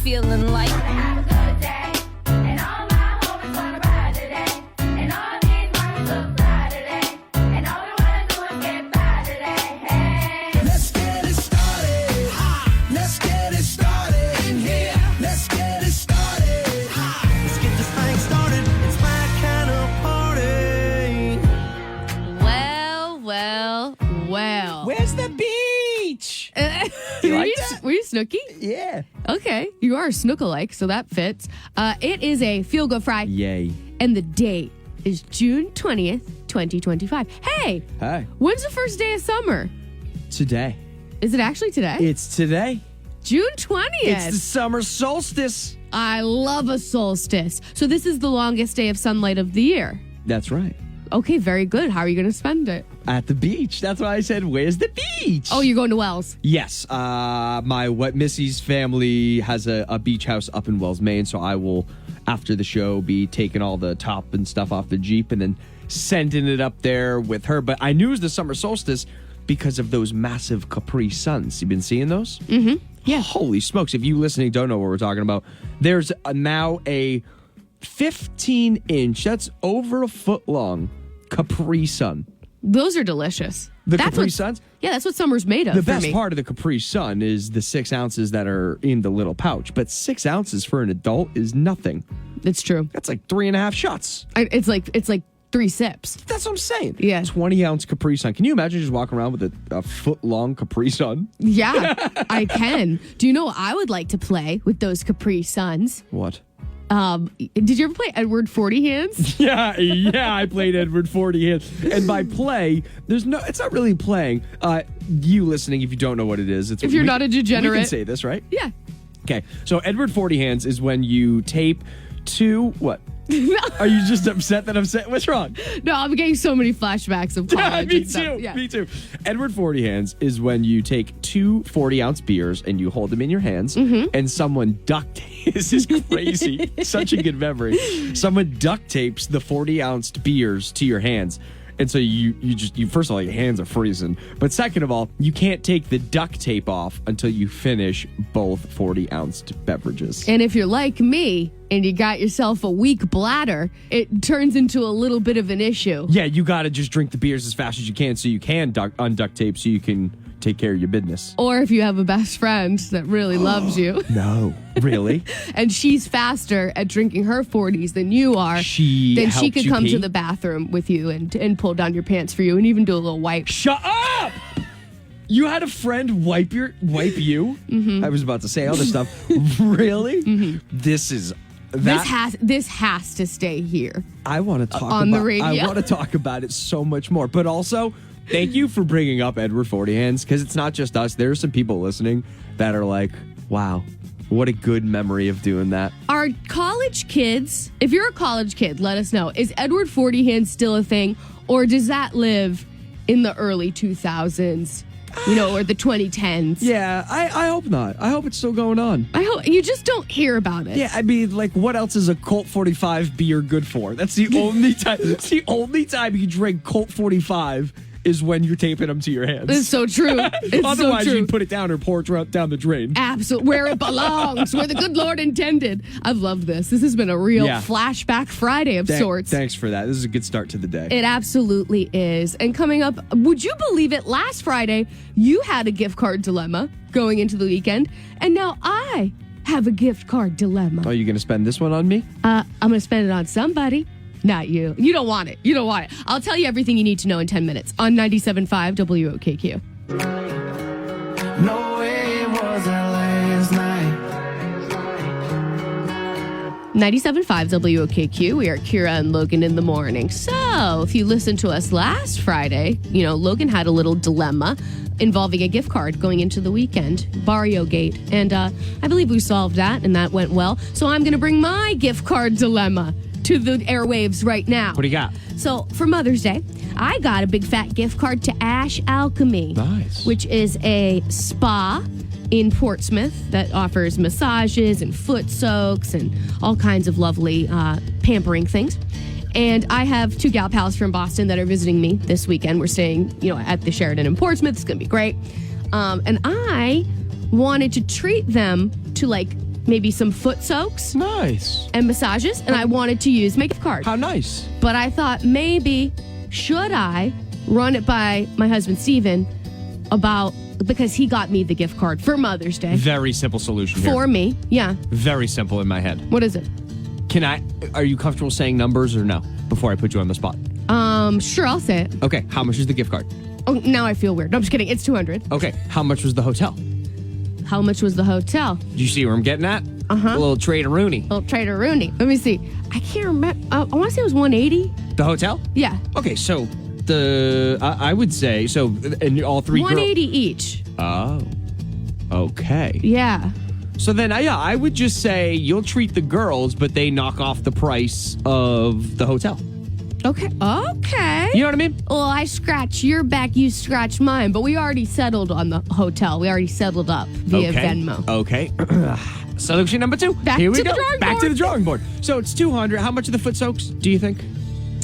feeling like. Have a good day, and all my homies wanna ride today, and all these mommies look fly today, and all we wanna do is get by today. Hey. Let's get it started. Let's get it started in here. Let's get it started. Let's get this thing started. It's my kind of party. Well. Where's the beach? Were you Snooki? Yeah. Okay, you are Snook-alike, so that fits. It is a Feel Good Friday. Yay. And the date is June 20th, 2025. Hey, Hi. when's the first day of summer? Today. Is it actually today? It's today. June 20th. It's the summer solstice. I love a solstice. So this is the longest day of sunlight of the year. That's right. Okay, very good. How are you going to spend it? At the beach. That's why I said, where's the beach? Oh, you're going to Wells. Yes. Missy's family has a beach house up in Wells, Maine. So I will, after the show, be taking all the top and stuff off the Jeep and then sending it up there with her. But I knew it was the summer solstice because of those massive Capri Suns. You been seeing those? Mm-hmm. Yeah. Holy smokes. If you listening don't know what we're talking about, there's now a 15-inch, that's over a foot long, Capri Sun. Those are delicious. The Capri Suns? Yeah, that's what summer's made of The for best me. part of the Capri Sun is the 6 ounces that are in the little pouch. But 6 ounces for an adult is nothing. It's true. That's like 3.5 shots. It's like 3 sips. That's what I'm saying. Yeah. 20-ounce Capri Sun. Can you imagine just walking around with a foot-long Capri Sun? Yeah, I can. Do you know what I would like to play with those Capri Suns? What? Did you ever play Edward 40 Hands? Yeah, I played Edward 40 Hands. And by play, it's not really playing. You listening, if you don't know what it is, if you're not a degenerate. We can say this, right? Yeah. Okay, so Edward 40 Hands is when you tape two, what? Are you just upset that I'm saying? What's wrong? No, I'm getting so many flashbacks of college. Me and stuff. too. Yeah. Me too. Edward 40 Hands is when you take two 40-ounce beers and you hold them in your hands, and someone duct tapes. This is crazy. Such a good memory. Someone duct tapes the 40-ounce beers to your hands. And so you first of all, your hands are freezing. But second of all, you can't take the duct tape off until you finish both 40-ounce beverages. And if you're like me and you got yourself a weak bladder, it turns into a little bit of an issue. Yeah, you got to just drink the beers as fast as you can so you can unduct tape so you can take care of your business. Or if you have a best friend that really loves you. No, really? And she's faster at drinking her 40s than you are. Then she helped could you come pee? to the bathroom with you and pull down your pants for you and even do a little wipe. Shut up! You had a friend wipe you? I was about to say other stuff. Really? This is... This has to stay here. I want to talk on about the radio. I want to talk about it so much more. But also, thank you for bringing up Edward 40 Hands, because it's not just us. There are some people listening that are like, wow, what a good memory of doing that. Are college kids, if you're a college kid, let us know. Is Edward 40 Hands still a thing? Or does that live in the early 2000s? Or the 2010s? Yeah, I hope not. I hope it's still going on. I hope you just don't hear about it. Yeah, I mean, like, what else is a Colt 45 beer good for? That's the only time. It's the only time you drink Colt 45 is when you're taping them to your hands. It's so true. It's Otherwise, so true. you'd put it down or pour it down the drain. Absolutely. Where it belongs, where the good Lord intended. I've loved this. This has been a real Yeah. flashback Friday of sorts. Thanks for that. This is a good start to the day. It absolutely is. And coming up, would you believe it? Last Friday, you had a gift card dilemma going into the weekend. And now I have a gift card dilemma. Are you going to spend this one on me? I'm going to spend it on somebody. Not you. You don't want it. You don't want it. I'll tell you everything you need to know in 10 minutes on 97.5 WOKQ. No way it wasn't last night. 97.5 WOKQ. We are Kira and Logan in the morning. So, if you listened to us last Friday, Logan had a little dilemma involving a gift card going into the weekend, Barrio Gate. And I believe we solved that, and that went well. So, I'm going to bring my gift card dilemma to the airwaves right now. What do you got? So, for Mother's Day, I got a big fat gift card to Ash Alchemy. Nice. Which is a spa in Portsmouth that offers massages and foot soaks and all kinds of lovely pampering things. And I have two gal pals from Boston that are visiting me this weekend. We're staying, at the Sheraton in Portsmouth. It's going to be great. And I wanted to treat them to maybe some foot soaks Nice. and massages, and I wanted to use my gift card. How nice. But I thought maybe should I run it by my husband Steven because he got me the gift card for Mother's Day. Very simple solution here. For me. Yeah. Very simple in my head. What is it? Are you comfortable saying numbers or no before I put you on the spot? Sure, I'll say it. Okay, how much is the gift card? Oh, now I feel weird. No, I'm just kidding. It's $200. Okay, how much was the hotel? How much was the hotel? Do you see where I'm getting at? A little Trader Rooney. Well, Trader Rooney. Let me see. I can't remember. I want to say it was $180. The hotel? Yeah. Okay, so I would say, and all three girls. $180 each. Oh, okay. Yeah. So then, I would just say you'll treat the girls, but they knock off the price of the hotel. Okay. Okay. You know what I mean? Well, I scratch your back, you scratch mine, but we already settled on the hotel. We already settled up via Venmo. Okay. Solution number 2. Back Here we to the go. drawing Back board. to the drawing board. So it's $200. How much are the foot soaks, do you think?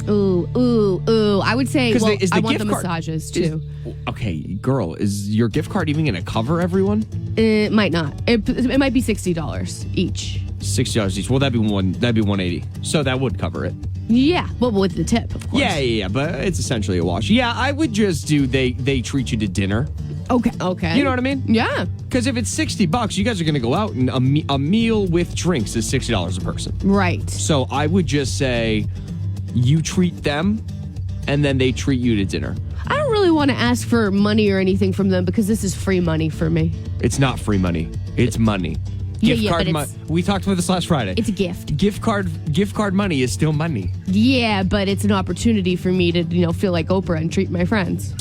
Ooh. I would say, well, is I want the gift card- massages too. Okay, girl, is your gift card even going to cover everyone? It might not. It might be $60 each. $60 each. Well, that'd be $180. So that would cover it. Yeah, but with the tip, of course. Yeah, but it's essentially a wash. Yeah, I would just do they treat you to dinner. Okay. You know what I mean? Yeah. Because if it's $60, you guys are going to go out and a meal with drinks is $60 a person. Right. So I would just say you treat them and then they treat you to dinner. I don't really want to ask for money or anything from them because this is free money for me. It's not free money. It's money. Gift card but money. We talked about this last Friday. It's a gift. Gift card money is still money. Yeah, but it's an opportunity for me to, feel like Oprah and treat my friends.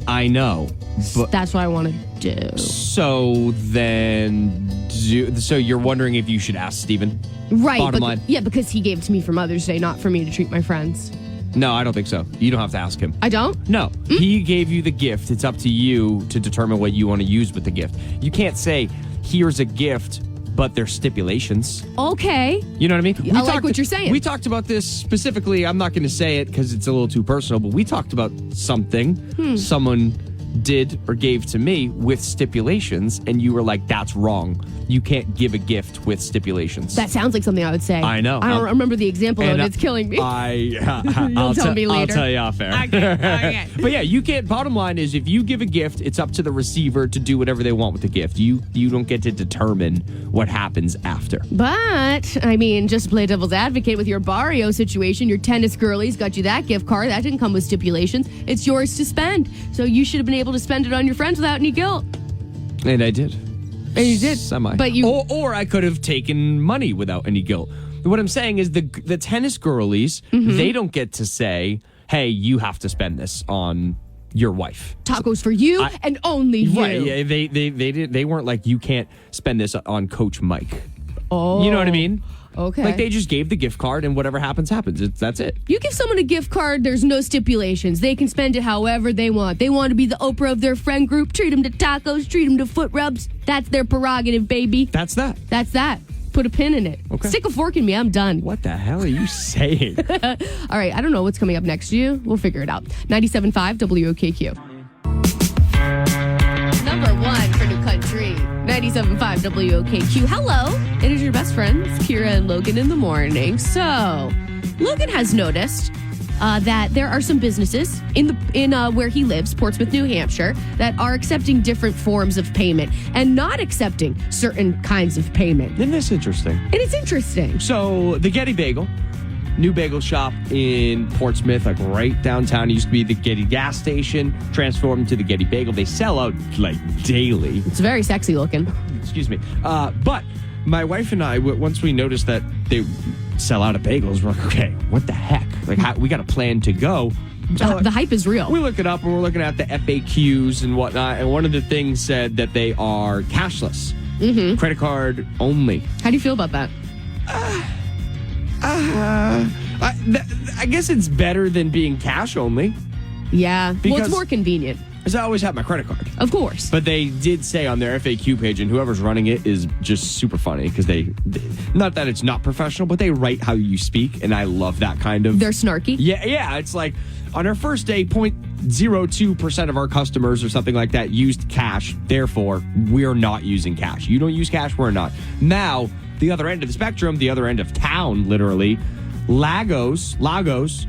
I know. But That's what I want to do. so then, so you're wondering if you should ask Steven? Right. Bottom line. Yeah, because he gave it to me for Mother's Day, not for me to treat my friends. No, I don't think so. You don't have to ask him. I don't? No, he gave you the gift. It's up to you to determine what you want to use with the gift. You can't say, here's a gift, but there's stipulations. Okay. You know what I mean? I like what you're saying. We talked about this specifically. I'm not going to say it because it's a little too personal, but we talked about something someone did or gave to me with stipulations, and you were like, that's wrong. You can't give a gift with stipulations. That sounds like something I would say. I know. I don't remember the example, and it's killing me. I'll tell me later. I'll tell you off air. Okay. But yeah, you can't. Bottom line is, if you give a gift, it's up to the receiver to do whatever they want with the gift. You don't get to determine what happens after. But, just to play devil's advocate with your Barrio situation, your tennis girlies got you that gift card. That didn't come with stipulations. It's yours to spend. So you should have been able to spend it on your friends without any guilt. And I did. And you did. Semi. But you... Or I could have taken money without any guilt. What I'm saying is the tennis girlies, they don't get to say, hey, you have to spend this on your wife. Tacos for you and only you. Right. Yeah, they weren't like, you can't spend this on Coach Mike. Oh. You know what I mean? Okay. Like, they just gave the gift card and whatever happens. That's it. You give someone a gift card, there's no stipulations. They can spend it however they want. They want to be the Oprah of their friend group. Treat them to tacos, treat them to foot rubs. That's their prerogative, baby. That's that. That's that. Put a pin in it. Okay. Stick a fork in me. I'm done. What the hell are you saying? All right. I don't know what's coming up next to you. We'll figure it out. 97.5 WOKQ. Number 1 for New Country. 97.5 WOKQ. Hello. It is your best friends, Kira and Logan, in the morning. So, Logan has noticed that there are some businesses in where he lives, Portsmouth, New Hampshire, that are accepting different forms of payment and not accepting certain kinds of payment. Isn't this interesting? And it's interesting. So the Getty Bagel, new bagel shop in Portsmouth, like right downtown. It used to be the Getty gas station, transformed to the Getty Bagel. They sell out like daily. It's very sexy looking. Excuse me. But my wife and I, once we noticed that they sell out of bagels, we're like, okay, what the heck? Like, we got a plan to go. So The hype is real. we look it up and we're looking at the FAQs and whatnot. And one of the things said that they are cashless, credit card only. How do you feel about that? I guess it's better than being cash only. Yeah. Well, Because- it's more convenient. Because I always have my credit card. Of course. But they did say on their FAQ page, and whoever's running it is just super funny because they, not that it's not professional, but they write how you speak, and I love that kind of. They're snarky. Yeah. It's like on our first day, point 0.02% of our customers or something like that used cash. Therefore, we're not using cash. You don't use cash, we're not. Now, the other end of the spectrum, the other end of town, literally, Lagos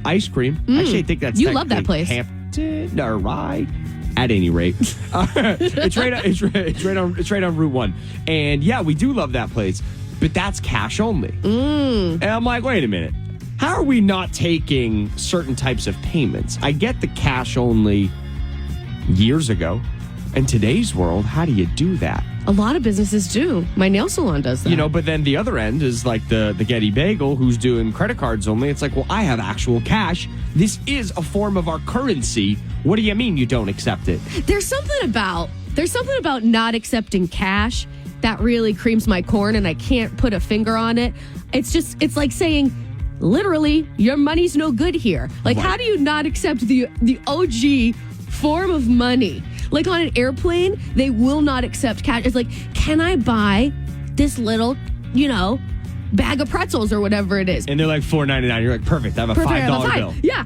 ice cream. Actually, I think that's You love that place. Hampton, or right? At any rate, it's right on Route 1, and yeah, we do love that place, but that's cash only. And I'm like, wait a minute, how are we not taking certain types of payments? I get the cash only years ago. In today's world, how do you do that? A lot of businesses do. My nail salon does that. You know, but then the other end is like the Getty Bagel, who's doing credit cards only. It's like, well, I have actual cash. This is a form of our currency. What do you mean you don't accept it? There's something about not accepting cash that really creams my corn, and I can't put a finger on it. It's like saying, literally, your money's no good here. Like, Right. how do you not accept the OG form of money? Like on an airplane, they will not accept cash. It's like, can I buy this little, bag of pretzels or whatever it is? And they're like $4.99. You're like, perfect. I have a Perfect, I have a $5 five. bill. Yeah.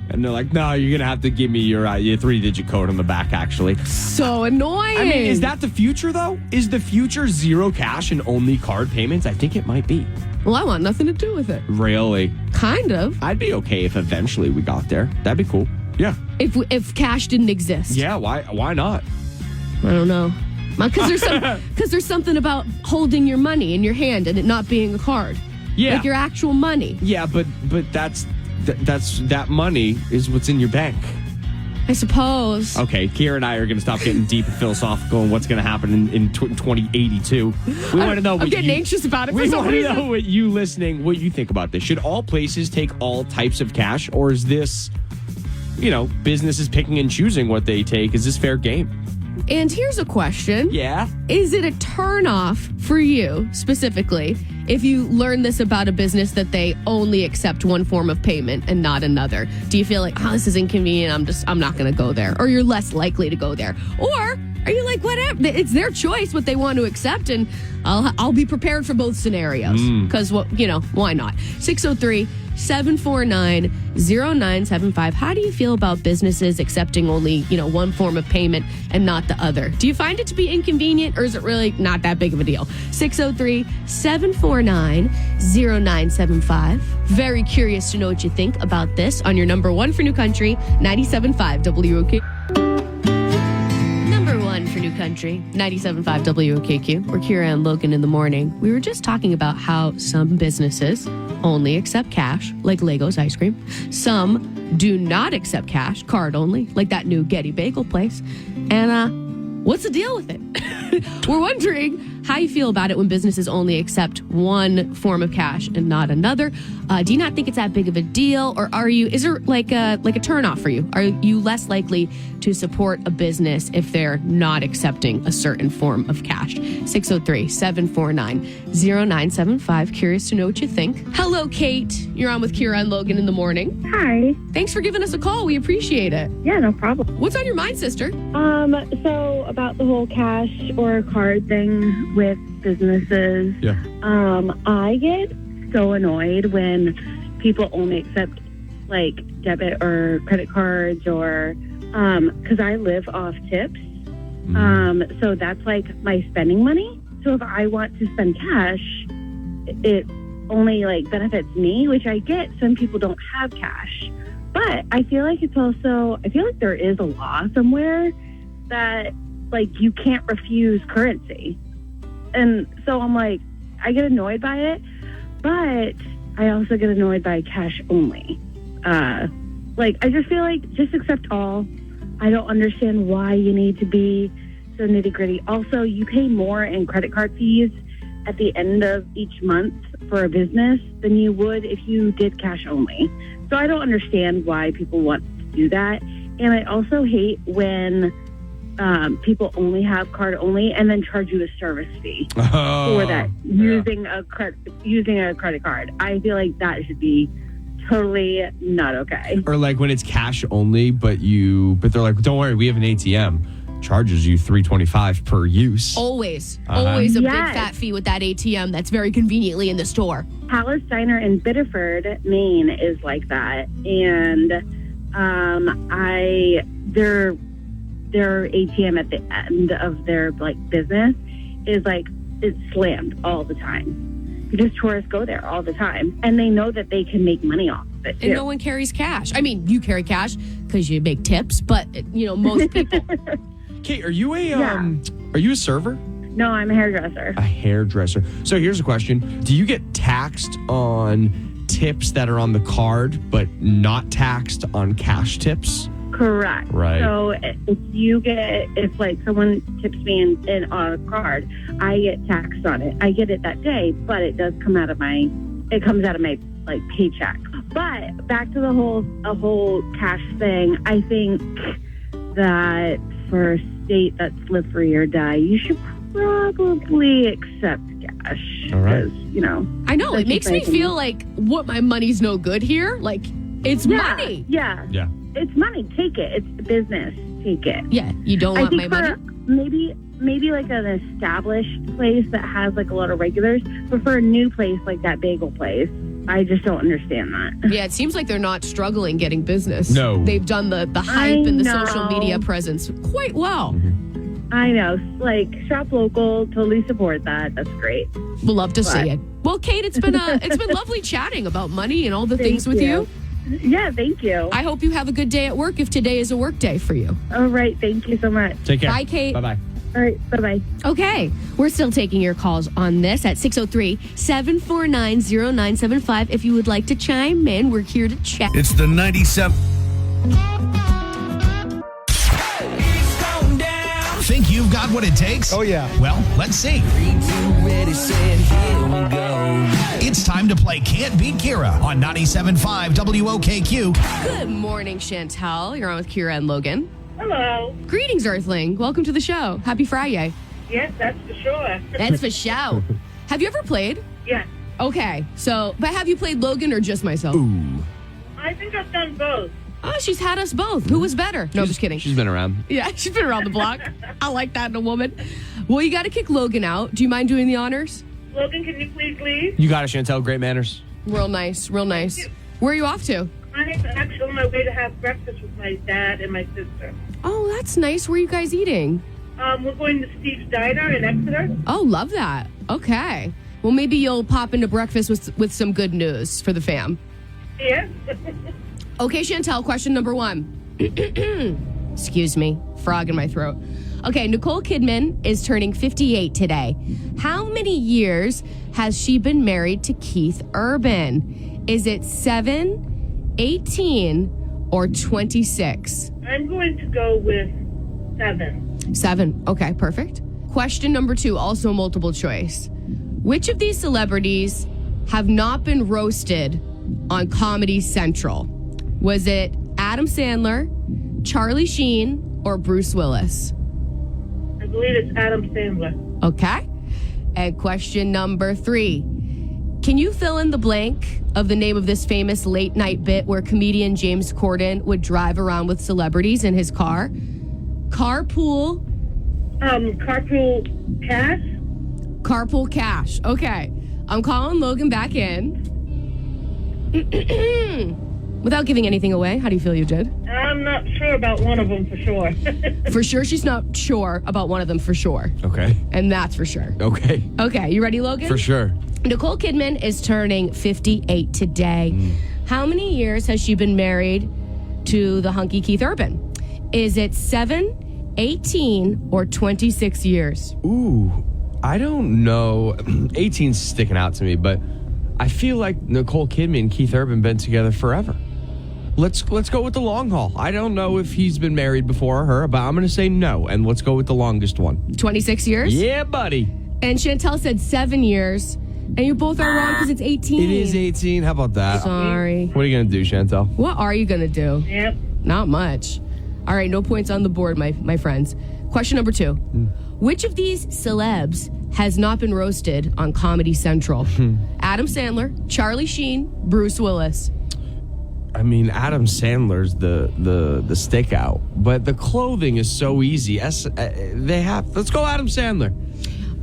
And they're like, no, you're going to have to give me your 3-digit code on the back, actually. So annoying. I mean, is that the future, though? Is the future zero cash and only card payments? I think it might be. Well, I want nothing to do with it. Really? Kind of. I'd be okay if eventually we got there. That'd be cool. Yeah. If cash didn't exist. Yeah, why not? I don't know. Because there's something about holding your money in your hand and it not being a card. Yeah. Like your actual money. Yeah, but that money is what's in your bank. I suppose. Okay, Kira and I are going to stop getting deep and philosophical and what's going to happen in 2082. We want to know. I'm getting anxious about it for We some want to reason. know what you listening, what you think about this. Should all places take all types of cash, or is this, businesses picking and choosing what they take? Is this fair game? And here's a question. Yeah. Is it a turnoff for you specifically if you learn this about a business that they only accept one form of payment and not another? Do you feel like, this is inconvenient, I'm not going to go there? Or you're less likely to go there? Or are you like, whatever, it's their choice what they want to accept, and I'll be prepared for both scenarios? Because, why not? 603-749-0975. How do you feel about businesses accepting only, one form of payment and not the other? Do you find it to be inconvenient, or is it really not that big of a deal? 603-749-0975. Very curious to know what you think about this on your number one for New Country, 97.5 WOKQ. Number one for New Country, 97.5 WOKQ. We're Kira and Logan in the morning. We were just talking about how some businesses only accept cash, like Legos ice cream. Some do not accept cash, card only, like that new Getty Bagel place. And what's the deal with it? We're wondering how you feel about it when businesses only accept one form of cash and not another. Do you not think it's that big of a deal, or is there like a turnoff for you? Are you less likely to support a business if they're not accepting a certain form of cash? 603-749-0975. Curious to know what you think. Hello, Kate. You're on with Kira and Logan in the morning. Hi. Thanks for giving us a call. We appreciate it. Yeah, no problem. What's on your mind, sister? So about the whole cash or card thing with businesses. Yeah. I get so annoyed when people only accept like debit or credit cards, or because I live off tips. So that's like my spending money. So if I want to spend cash, it only like benefits me, which I get. Some people don't have cash, but I feel like there is a law somewhere that like you can't refuse currency. And so I'm like, I get annoyed by it, but I also get annoyed by cash only. I just feel like just accept all. I don't understand why you need to be so nitty gritty. Also, you pay more in credit card fees at the end of each month for a business than you would if you did cash only. So I don't understand why people want to do that. And I also hate when people only have card only and then charge you a service fee for that using a credit card. I feel like that should be totally not okay. Or like when it's cash only, but they're like, don't worry, we have an ATM. Charges you $3.25 per use. Always Uh-huh. a big Yes. fat fee with that ATM that's very conveniently in the store. Palestiner in Biddeford, Maine is like that. And I their ATM at the end of their like business is like it's slammed all the time because tourists go there all the time, and they know that they can make money off of it too. And no one carries cash. I mean, you carry cash because you make tips, but most people. Kate, are you Yeah. are you a server? No, I'm a hairdresser. A hairdresser. So here's a question. Do you get taxed on tips that are on the card, but not taxed on cash tips? Correct. Right. So if like someone tips me in on a card, I get taxed on it. I get it that day, but it comes out of my like paycheck. But back to the whole cash thing, I think that for a state that's live free or die, you should probably accept cash. All right. 'Cause, I know. It makes me Thank you. feel like what my money's no good here. Like it's money. Yeah. Yeah. It's money. Take it. It's business. Take it. Yeah. You don't I want my think money? for maybe like an established place that has like a lot of regulars, but for a new place like that bagel place, I just don't understand that. Yeah, it seems like they're not struggling getting business. No. They've done the hype I and the know. social media presence quite well. I know. Like shop local, totally support that. That's great. We'll love to see But- it. Well, Kate, it's been lovely chatting about money and all the things with you. Yeah, thank you. I hope you have a good day at work if today is a work day for you. All right, thank you so much. Take care. Bye, Kate. Bye-bye. All right, bye-bye. Okay, we're still taking your calls on this at 603-749-0975. If you would like to chime in, we're here to chat. It's the 97. Think you've got what it takes? Oh, yeah. Well, let's see. It's time to play Can't Beat Kira on 97.5 WOKQ. Good morning, Chantel. You're on with Kira and Logan. Hello. Greetings, Earthling. Welcome to the show. Happy Friday. Yes, that's for sure. That's for show. Have you ever played? Yes. Okay, but have you played Logan or just myself? Ooh. I think I've done both. Oh, she's had us both. Who was better? No, I'm just kidding. She's been around. Yeah, she's been around the block. I like that in a woman. Well, you got to kick Logan out. Do you mind doing the honors? Logan, can you please leave? You got it, Chantel. Great manners. Real nice, real nice. Thank you. Where are you off to? I'm actually on my way to have breakfast with my dad and my sister. Oh, that's nice. Where are you guys eating? We're going to Steve's Diner in Exeter. Oh, love that. Okay. Well, maybe you'll pop into breakfast with some good news for the fam. Yes. Okay, Chantel, question number 1. Excuse me, frog in my throat. Okay, Nicole Kidman is turning 58 today. How many years has she been married to Keith Urban? Is it 7, 18, or 26? I'm going to go with 7. 7. Okay, perfect. Question number 2, also multiple choice. Which of these celebrities have not been roasted on Comedy Central? Was it Adam Sandler, Charlie Sheen, or Bruce Willis? I believe it's Adam Sandler. Okay. And question number 3. Can you fill in the blank of the name of this famous late night bit where comedian James Corden would drive around with celebrities in his car? Carpool. Carpool Cash. Carpool Cash. Okay. I'm calling Logan back in. Without giving anything away, how do you feel you did? I'm not sure about one of them for sure. For sure, she's not sure about one of them for sure. Okay. And that's for sure. Okay. Okay, you ready, Logan? For sure. Nicole Kidman is turning 58 today. How many years has she been married to the hunky Keith Urban? Is it 7, 18, or 26 years? Ooh, I don't know. 18's sticking out to me, but I feel like Nicole Kidman and Keith Urban been together forever. Let's go with the long haul. I don't know if he's been married before or her, but I'm going to say no, and let's go with the longest one. 26 years? Yeah, buddy. And Chantel said 7 years, and you both are wrong because it's 18. It is 18. How about that? Sorry. What are you going to do, Chantel? What are you going to do? Yep. Not much. All right, no points on the board, my friends. Question number 2. Which of these celebs has not been roasted on Comedy Central? Adam Sandler, Charlie Sheen, Bruce Willis. I mean, Adam Sandler's the stick out, but the clothing is so easy. Let's go Adam Sandler.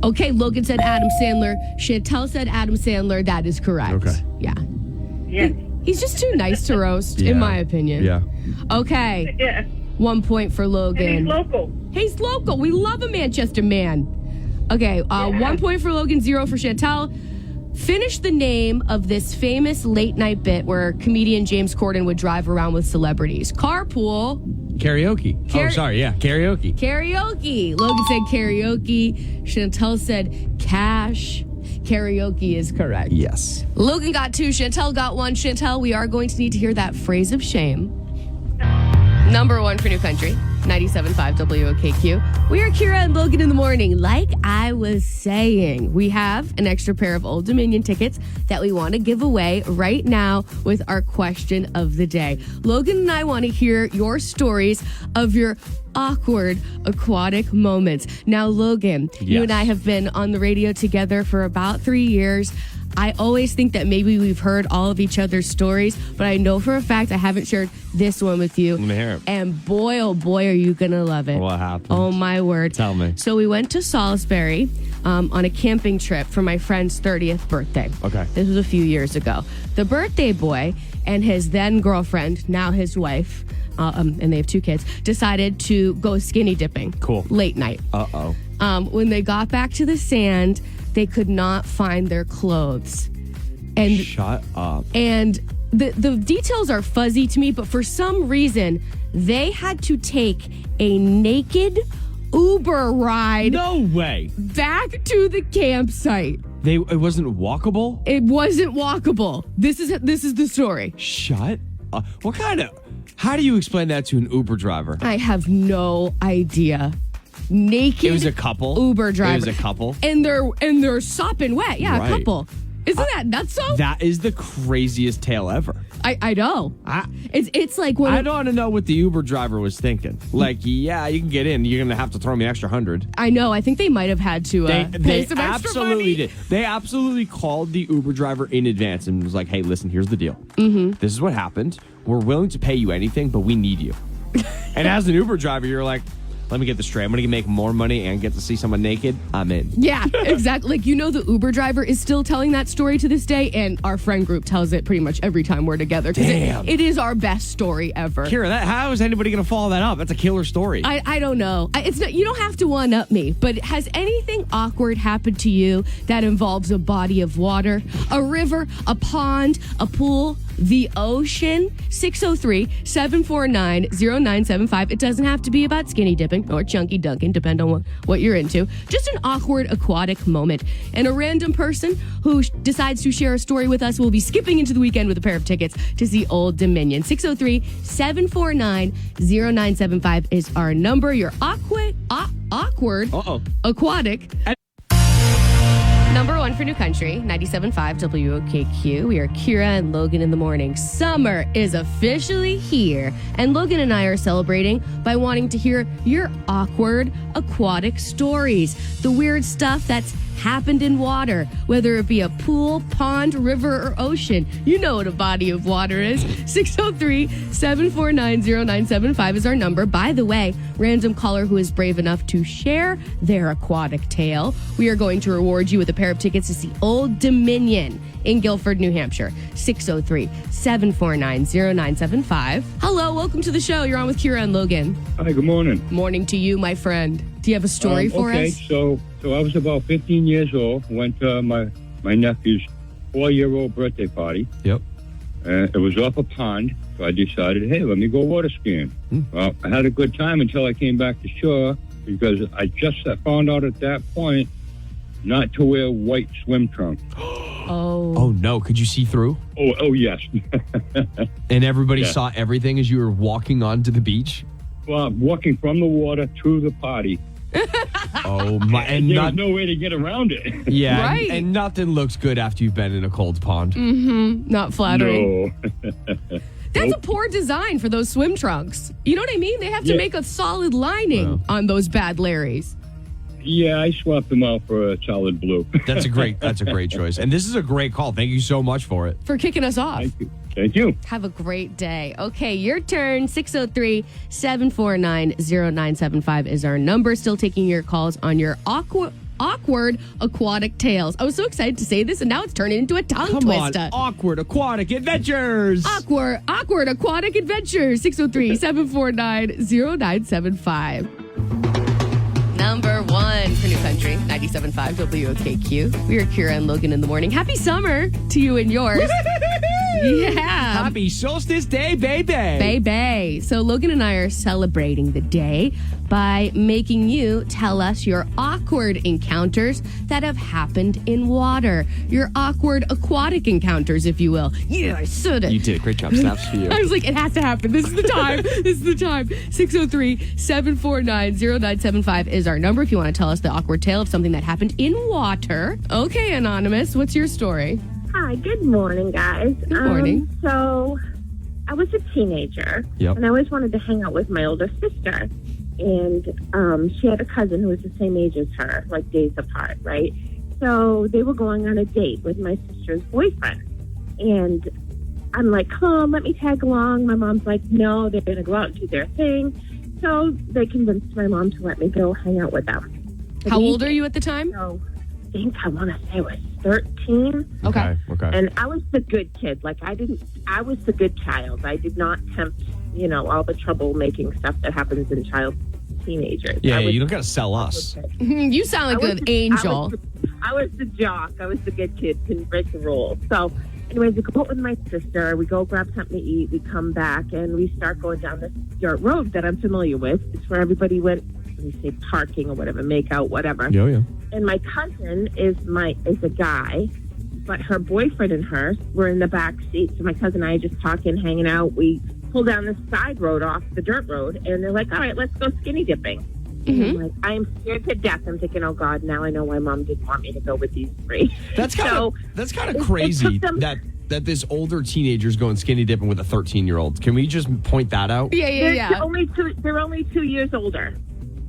Okay, Logan said Adam Sandler. Chantel said Adam Sandler. That is correct. Okay. Yeah. Yes. He's just too nice to roast, Yeah. in my opinion. Yeah. Okay. Yeah. 1 point for And Logan. he's local. He's local. We love a Manchester man. Okay, 1 point for Logan, 0 for Chantel. Finish the name of this famous late night bit where comedian James Corden would drive around with celebrities. Carpool. Karaoke. Karaoke. Karaoke. Logan said karaoke. Chantel said cash. Karaoke is correct. Yes. Logan got 2. Chantel got 1. Chantel, we are going to need to hear that phrase of shame. Number 1 for New Country, 97.5 WOKQ. We are Kira and Logan in the morning. Like I was saying, we have an extra pair of Old Dominion tickets that we want to give away right now with our question of the day. Logan and I want to hear your stories of your awkward aquatic moments. Now, Logan, you and I have been on the radio together for about 3 years. I always think that maybe we've heard all of each other's stories, but I know for a fact I haven't shared this one with you. Let me hear it. And boy, oh boy, are you going to love it. What happened? Oh, my word. Tell me. So we went to Salisbury on a camping trip for my friend's 30th birthday. Okay. This was a few years ago. The birthday boy and his then girlfriend, now his wife, and they have 2 kids, decided to go skinny dipping. Cool. Late night. Uh-oh. When they got back to the sand, they could not find their clothes. And Shut up. And the details are fuzzy to me, but for some reason, they had to take a naked Uber ride No way. back to the campsite. It wasn't walkable? It wasn't walkable. This is the story. Shut up. How do you explain that to an Uber driver? I have no idea. Naked. It was a couple. Uber driver. It was a couple. And they're sopping wet. Yeah, Right. a couple. Isn't that nuts? So That is the craziest tale ever. I know. It's like when I don't want to know what the Uber driver was thinking. Like, yeah, you can get in. You're going to have to throw me an extra 100. I know. I think they might have had to pay They some extra absolutely money. did. They absolutely called the Uber driver in advance and was like, hey, listen, here's the deal. Mm-hmm. This is what happened. We're willing to pay you anything, but we need you. And as an Uber driver, you're like, let me get this straight. I'm going to make more money and get to see someone naked. I'm in. Yeah, exactly. Like, the Uber driver is still telling that story to this day, and our friend group tells it pretty much every time we're together. 'Cause Damn. It is our best story ever. Kira, how is anybody going to follow that up? That's a killer story. I don't know. It's not. You don't have to one-up me, but has anything awkward happened to you that involves a body of water, a river, a pond, a pool, the ocean? 603-749-0975. It doesn't have to be about skinny dipping or chunky dunking, depend on what you're into. Just an awkward aquatic moment. And a random person who decides to share a story with us will be skipping into the weekend with a pair of tickets to see Old Dominion. 603-749-0975 is our number. Your awkward aquatic. Number 1 for New Country, 97.5 WOKQ. We are Kira and Logan in the morning. Summer is officially here, and Logan and I are celebrating by wanting to hear your awkward aquatic stories. The weird stuff that's happened in water, whether it be a pool, pond, river, or ocean. You know what a body of water is. 603-749-0975 is our number. By the way, random caller who is brave enough to share their aquatic tale, we are going to reward you with a pair of tickets to see Old Dominion in Guilford, New Hampshire. 603-749-0975. Hello, welcome to the show. You're on with Kira and Logan. Hi, good morning. Morning to you, my friend. Do you have a story for okay, us? so I was about 15 years old. Went to my nephew's 4-year-old birthday party. Yep. And it was off a pond, so I decided, hey, let me go water skiing. Well, I had a good time until I came back to shore because I just found out at that point not to wear white swim trunks. Oh, no. Could you see through? Oh yes. And everybody Yeah. saw everything as you were walking onto the beach? Well, walking from the water to the party. Oh, my. And There was no way to get around it. Yeah, Right. and nothing looks good after you've been in a cold pond. Not flattering. No. That's a poor design for those swim trunks. You know what I mean? They have to Yeah. make a solid lining on those bad Larrys. Yeah, I swapped them out for a solid blue. That's a great choice. And this is a great call. Thank you so much for it. For kicking us off. Thank you. Have a great day. Okay, your turn. 603-749-0975 is our number. Still taking your calls on your awkward aquatic tales. I was so excited to say this, and now it's turning into a tongue Come twister. on, awkward aquatic adventures. Awkward aquatic adventures. 603-749-0975. Number one for New Country, 97.5 WOKQ. We are Kira and Logan in the morning. Happy summer to you and yours. Yeah. Happy Solstice Day, baby. Baby. So Logan and I are celebrating the day by making you tell us your awkward encounters that have happened in water. Your awkward aquatic encounters, if you will. Yeah, I said it. You did a great job. Snaps for you. I was like, it has to happen. This is the time. This is the time. 603-749-0975 is our number if you want to tell us the awkward tale of something that happened in water. Okay, Anonymous, what's your story? Hi, good morning, guys. Good morning. So, I was a teenager, Yep. and I always wanted to hang out with my older sister. And she had a cousin who was the same age as her, like days apart, right? So, they were going on a date with my sister's boyfriend. And I'm like, come on, let me tag along. My mom's like, no, they're going to go out and do their thing. So, they convinced my mom to let me go hang out with them. How old are you at the time? So, I think I want to say I was 13. Okay. And I was the good kid. Like, I was the good child. I did not tempt, all the troublemaking stuff that happens in teenagers. Yeah, I was you don't got to sell us. the good kid. You sound like an angel. I was the jock. I was the good kid. Couldn't break the rules. So, anyways, we go out with my sister. We go grab something to eat. We come back, and we start going down this dirt road that I'm familiar with. It's where everybody went, we say parking or whatever, make out, whatever. Yeah. And my cousin is a guy, but her boyfriend and her were in the back seat. So my cousin and I are just talking, hanging out. We pull down the side road off the dirt road, and they're like, all right, let's go skinny dipping. And I'm like, I'm scared to death. I'm thinking, oh, God, now I know why Mom didn't want me to go with these three. That's kind of crazy that this older teenager's going skinny dipping with a 13-year-old. Can we just point that out? Yeah. They're only 2 years older.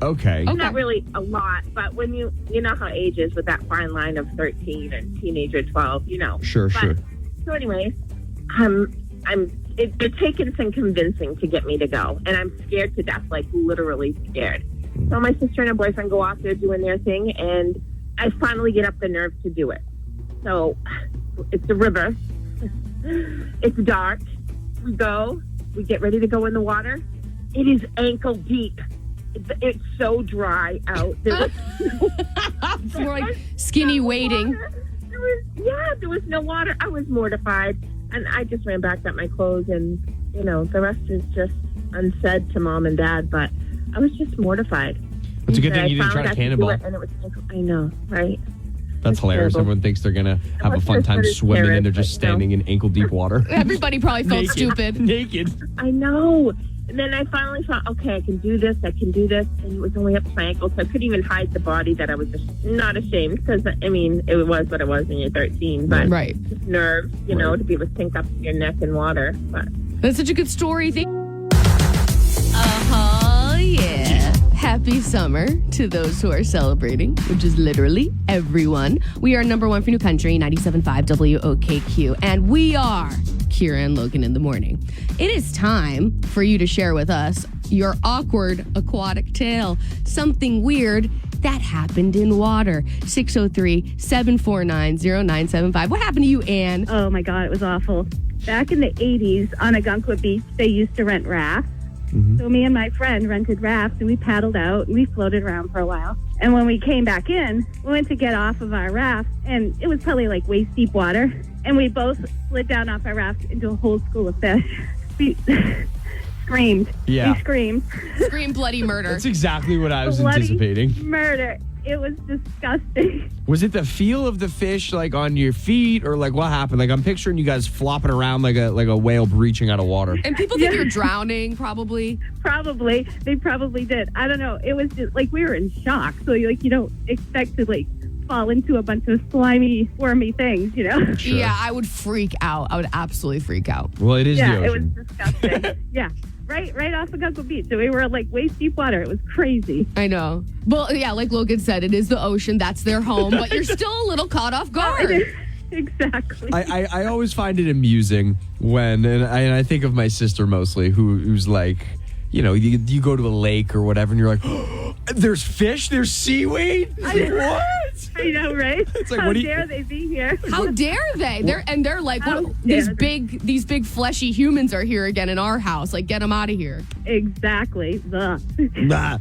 Okay. Not really a lot, but when you know how age is with that fine line of 13 and teenager 12, Sure. So anyways, they're taking some convincing to get me to go, and I'm scared to death, like literally scared. So my sister and her boyfriend go off there doing their thing, and I finally get up the nerve to do it. So it's a river. It's dark. We get ready to go in the water. It is ankle deep. It's so dry out. There was More like skinny wading. there was no water. I was mortified, and I just ran back, got my clothes, and the rest is just unsaid to Mom and Dad. But I was just mortified. It's a good thing you didn't try to cannonball. And it was, I know, right? That's hilarious. terrible. Everyone thinks they're going to have a fun time swimming, and they're just standing in ankle-deep water. Everybody probably felt stupid. Naked. I know. And then I finally thought, okay, I can do this. And it was only up to my ankle, so I couldn't even hide the body that I was just not ashamed, because, it was what it was when you're 13. But Right. just nerves, to be able to sink up to your neck in water. But That's such a good story. Yeah. Happy summer to those who are celebrating, which is literally everyone. We are number one for New Country, 97.5 WOKQ, and we are Kira and Logan in the morning. It is time for you to share with us your awkward aquatic tale, something weird that happened in water. 603-749-0975. What happened to you, Anne? Oh my God, it was awful. Back in the 80s on Agunqua Beach, they used to rent rafts. So me and my friend rented rafts, and we paddled out and we floated around for a while. And when we came back in, we went to get off of our raft, and it was probably like waist deep water. And we both slid down off our raft into a whole school of fish. We screamed. Yeah. We screamed. Scream bloody murder. That's exactly what I was Bloody anticipating. Murder. It was disgusting. Was it the feel of the fish, like on your feet, or like what happened? Like I'm picturing you guys flopping around like a whale breaching out of water. And people think you're drowning, probably. Probably. They probably did. I don't know. It was just like we were in shock. So you don't expect to fall into a bunch of slimy, wormy things, Sure. Yeah, I would freak out. I would absolutely freak out. Well, it is the it was ocean. disgusting. Yeah. Right off of Agunqua Beach. So we were like waist deep water. It was crazy. I know. Well, yeah, like Logan said, it is the ocean. That's their home. But you're still a little caught off guard. Exactly. I always find it amusing when, and I think of my sister mostly, who's like, you go to a lake or whatever, and you're like, oh, there's fish, there's seaweed. What? I know, right? It's like, How what do you- dare they be here? How dare they? They're like, How what, dare these big fleshy humans are here again in our house. Like, get them out of here. Exactly. Ugh. Nah.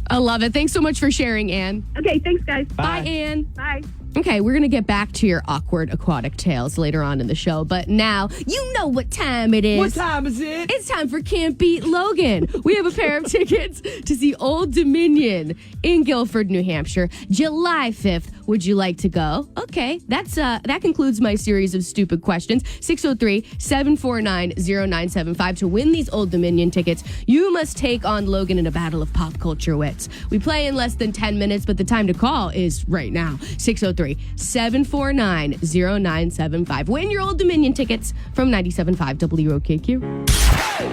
I love it. Thanks so much for sharing, Anne. Okay, thanks, guys. Bye Anne. Bye. Okay, we're going to get back to your awkward aquatic tales later on in the show. But now, you know what time it is. What time is it? It's time for Can't Beat Logan. We have a pair of tickets to see Old Dominion in Guilford, New Hampshire, July 5th. Would you like to go? Okay, that concludes my series of stupid questions. 603-749-0975. To win these Old Dominion tickets, you must take on Logan in a battle of pop culture wits. We play in less than 10 minutes, but the time to call is right now. 603-749-0975. Win your Old Dominion tickets from 97.5 WOKQ.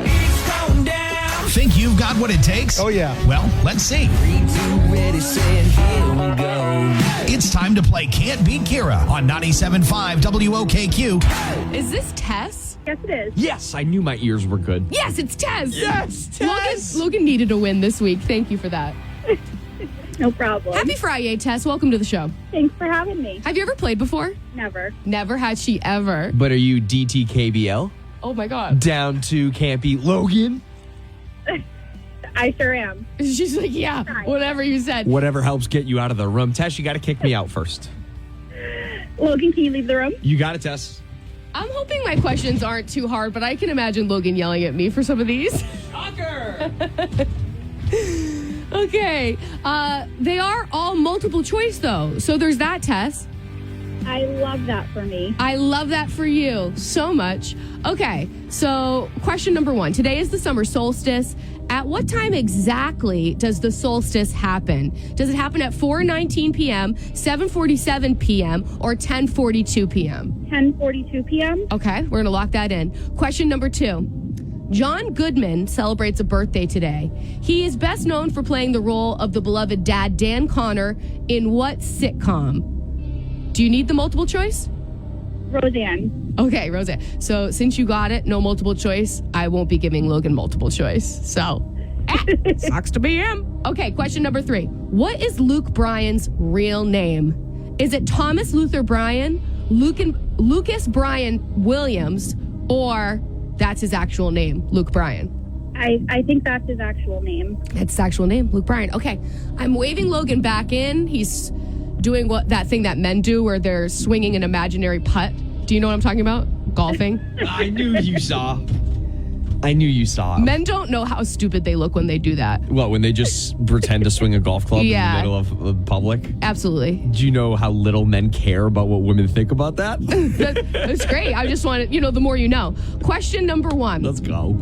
It's going down. Think you've got what it takes? Oh, yeah. Well, let's see. 3, 2, ready, set, here we go. It's time to play Can't Beat Kira on 97.5 WOKQ. Is this Tess? Yes, it is. Yes, I knew my ears were good. Yes, it's Tess. Yes, Tess. Logan needed a win this week. Thank you for that. No problem. Happy Friday, Tess. Welcome to the show. Thanks for having me. Have you ever played before? Never. Never has she ever. But are you DTKBL? Oh my God. Down to Can't Beat Logan? I sure am. She's like, yeah, whatever you said. Whatever helps get you out of the room. Tess, you got to kick me out first. Logan, can you leave the room? You got it, Tess. I'm hoping my questions aren't too hard, but I can imagine Logan yelling at me for some of these. Shocker! Okay. They are all multiple choice, though. So there's that, Tess. I love that for me. I love that for you so much. Okay, so question number 1. Today is the summer solstice. At what time exactly does the solstice happen? Does it happen at 4:19 p.m., 7:47 p.m., or 10:42 p.m.? 10:42 p.m. Okay, we're going to lock that in. Question number 2. John Goodman celebrates a birthday today. He is best known for playing the role of the beloved dad, Dan Connor, in what sitcom? Do you need the multiple choice? Roseanne. Okay, Roseanne. So since you got it, no multiple choice, I won't be giving Logan multiple choice. So, sucks to be him. Okay, question number 3. What is Luke Bryan's real name? Is it Thomas Luther Bryan, Lucas Bryan Williams, or that's his actual name, Luke Bryan? I think that's his actual name. That's his actual name, Luke Bryan. Okay, I'm waving Logan back in. He's doing that thing that men do where they're swinging an imaginary putt. Do you know what I'm talking about? Golfing. I knew you saw. Men don't know how stupid they look when they do that. What, when they just pretend to swing a golf club Yeah. in the middle of public? Absolutely. Do you know how little men care about what women think about that? That's great. I just wanted, the more you know. Question number 1. Let's go.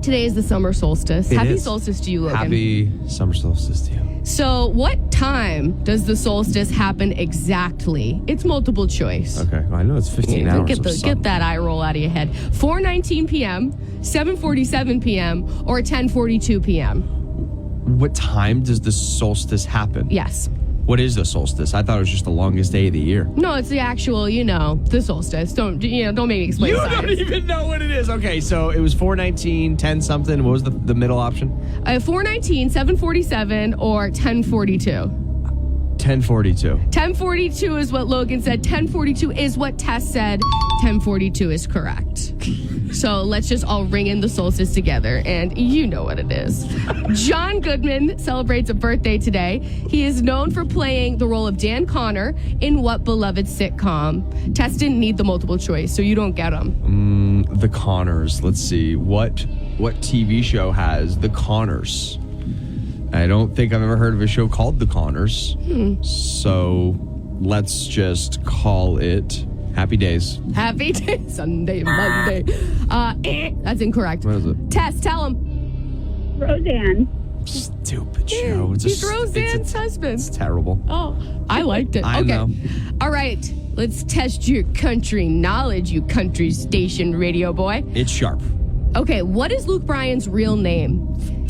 Today is the summer solstice. It Happy is. solstice to you, Logan. Happy summer solstice to you. So, what time does the solstice happen exactly? It's multiple choice. Okay, well, I know it's 15 hours of sun. Get that eye roll out of your head. 4:19 p.m., 7:47 p.m., or 10:42 p.m. What time does the solstice happen? Yes. What is the solstice? I thought it was just the longest day of the year. No, it's the actual, the solstice. Don't make me explain You science. don't even know what it is. Okay, so it was 4:19, 10 something. What was the middle option? 4:19, 7:47, or 10:42. 10:42. 10:42 is what Logan said. 10:42 is what Tess said. 10:42 is correct. So let's just all ring in the solstice together, and you know what it is. John Goodman celebrates a birthday today. He is known for playing the role of Dan Connor in what beloved sitcom? Tess didn't need the multiple choice, so you don't get them. The Connors. Let's see. What TV show has The Connors? I don't think I've ever heard of a show called The Connors. So let's just call it Happy Days. Happy day, Sunday, Monday. That's incorrect. What is it? Tess, tell him. Roseanne. Stupid show. He's Roseanne's husband. It's terrible. Oh, I liked it. I Okay. know. All right. Let's test your country knowledge, you country station radio boy. It's sharp. Okay, what is Luke Bryan's real name?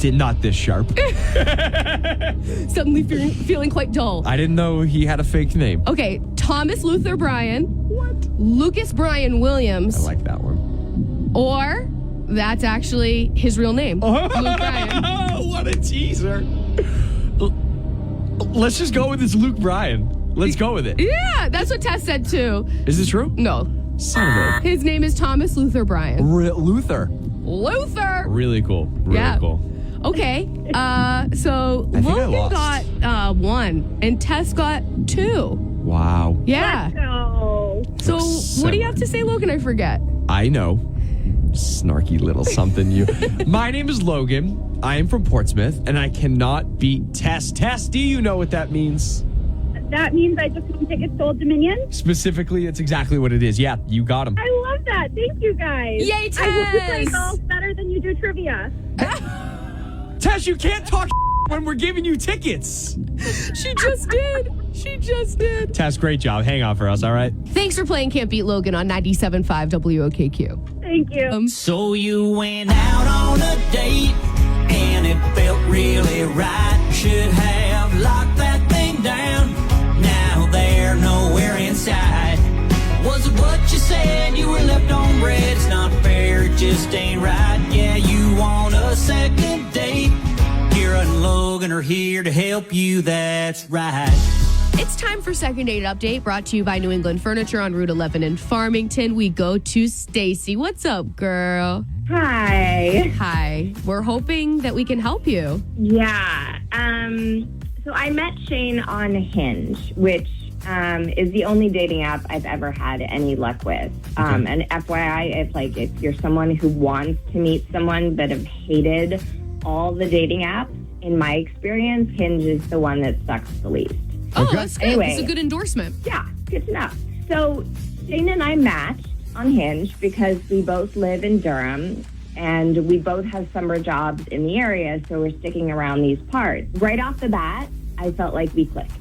Not this sharp. Suddenly feeling quite dull. I didn't know he had a fake name. Okay, Thomas Luther Bryan. What? Lucas Bryan I Williams. like that one. Or That's actually his real name. Luke Bryan. What a teaser. Let's just go with this Luke Bryan. Let's go with it. Yeah, that's what Tess said too. Is this true? No. Son of His name is Thomas Luther Bryan. Luther. Luther. Really cool. Really cool. Okay. So I think I Logan lost. got 1 and Tess got 2. Wow. Yeah. No. So what do you have to say, Logan? I forget. I know. Snarky little something you. My name is Logan. I am from Portsmouth, and I cannot beat Tess. Tess, do you know what that means? That means I just won tickets to Old Dominion? Specifically, it's exactly what it is. Yeah, you got him. I love that. Thank you, guys. Yay, I hope you play Tess. golf better than you do trivia. Tess, you can't talk when we're giving you tickets. She just did. She just did. Tess, great job. Hang on for us, all right? Thanks for playing Can't Beat Logan on 97.5 WOKQ. Thank you. So you went out on a date and it felt really right. Should have locked that thing down. Now they're nowhere inside. Was it what you said? You were left on red. It's not fair, it just ain't right. Yeah, you want a second date. Kira and Logan are here to help you, that's right. It's time for Second Date Update, brought to you by New England Furniture on Route 11 in Farmington. We go to Stacy. What's up, girl? Hi. Hi. We're hoping that we can help you. Yeah. So I met Shane on Hinge, which is the only dating app I've ever had any luck with. And FYI, if you're someone who wants to meet someone but have hated all the dating apps, in my experience, Hinge is the one that sucks the least. Oh, that's good. Anyway. It's a good endorsement. Yeah, good to know. So Shane and I matched on Hinge because we both live in Durham and we both have summer jobs in the area, so we're sticking around these parts. Right off the bat, I felt like we clicked.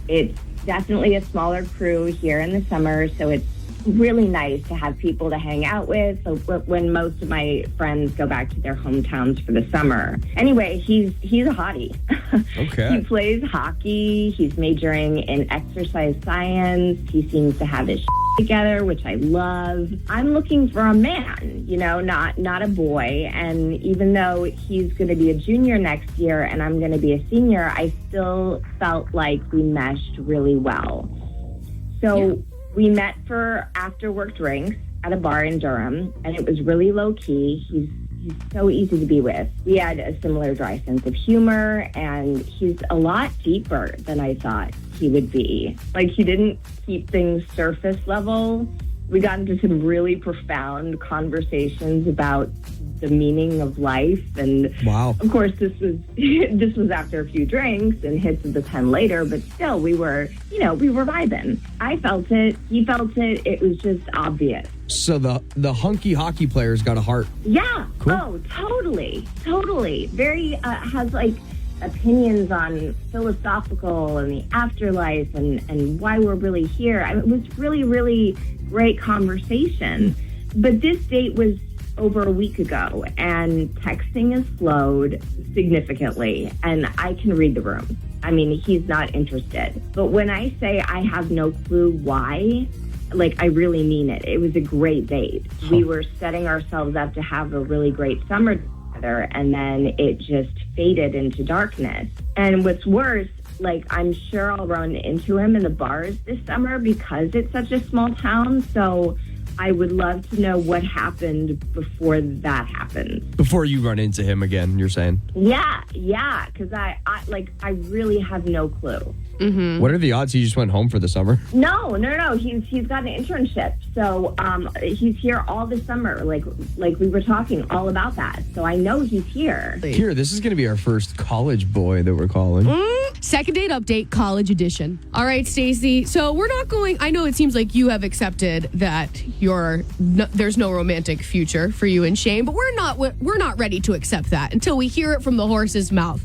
It's definitely a smaller crew here in the summer, so it's really nice to have people to hang out with when most of my friends go back to their hometowns for the summer. Anyway, he's a hottie. Okay. He plays hockey. He's majoring in exercise science. He seems to have his together, which I love. I'm looking for a man, not a boy. And even though he's going to be a junior next year and I'm going to be a senior, I still felt like we meshed really well. So we met for after-work drinks at a bar in Durham, and it was really low-key. He's so easy to be with. We had a similar dry sense of humor, and he's a lot deeper than I thought he would be. Like, he didn't keep things surface level. We got into some really profound conversations about the meaning of life. And wow. Of course, this was after a few drinks and hits of the pen later, but still we were vibing. I felt it. He felt it. It was just obvious. So the hunky hockey player's got a heart. Yeah. Cool. Oh, totally. Very, has opinions on philosophical and the afterlife and why we're really here. It was really, really great conversation. But this date was over a week ago, and texting has slowed significantly, and I can read the room. I mean, he's not interested. But when I say I have no clue why, I really mean it. It was a great date. We were setting ourselves up to have a really great summer together, and then it just faded into darkness. And what's worse, I'm sure I'll run into him in the bars this summer because it's such a small town, so I would love to know what happened before that happened. Before you run into him again, you're saying? Yeah, because I really have no clue. Mm-hmm. What are the odds he just went home for the summer? No. He's got an internship, so he's here all the summer. Like we were talking all about that, so I know he's here. Kira, this is going to be our first college boy that we're calling. Second Date Update, College Edition. All right, Stacey. So we're not going. I know it seems like you have accepted that there's no romantic future for you and Shane, but we're not ready to accept that until we hear it from the horse's mouth.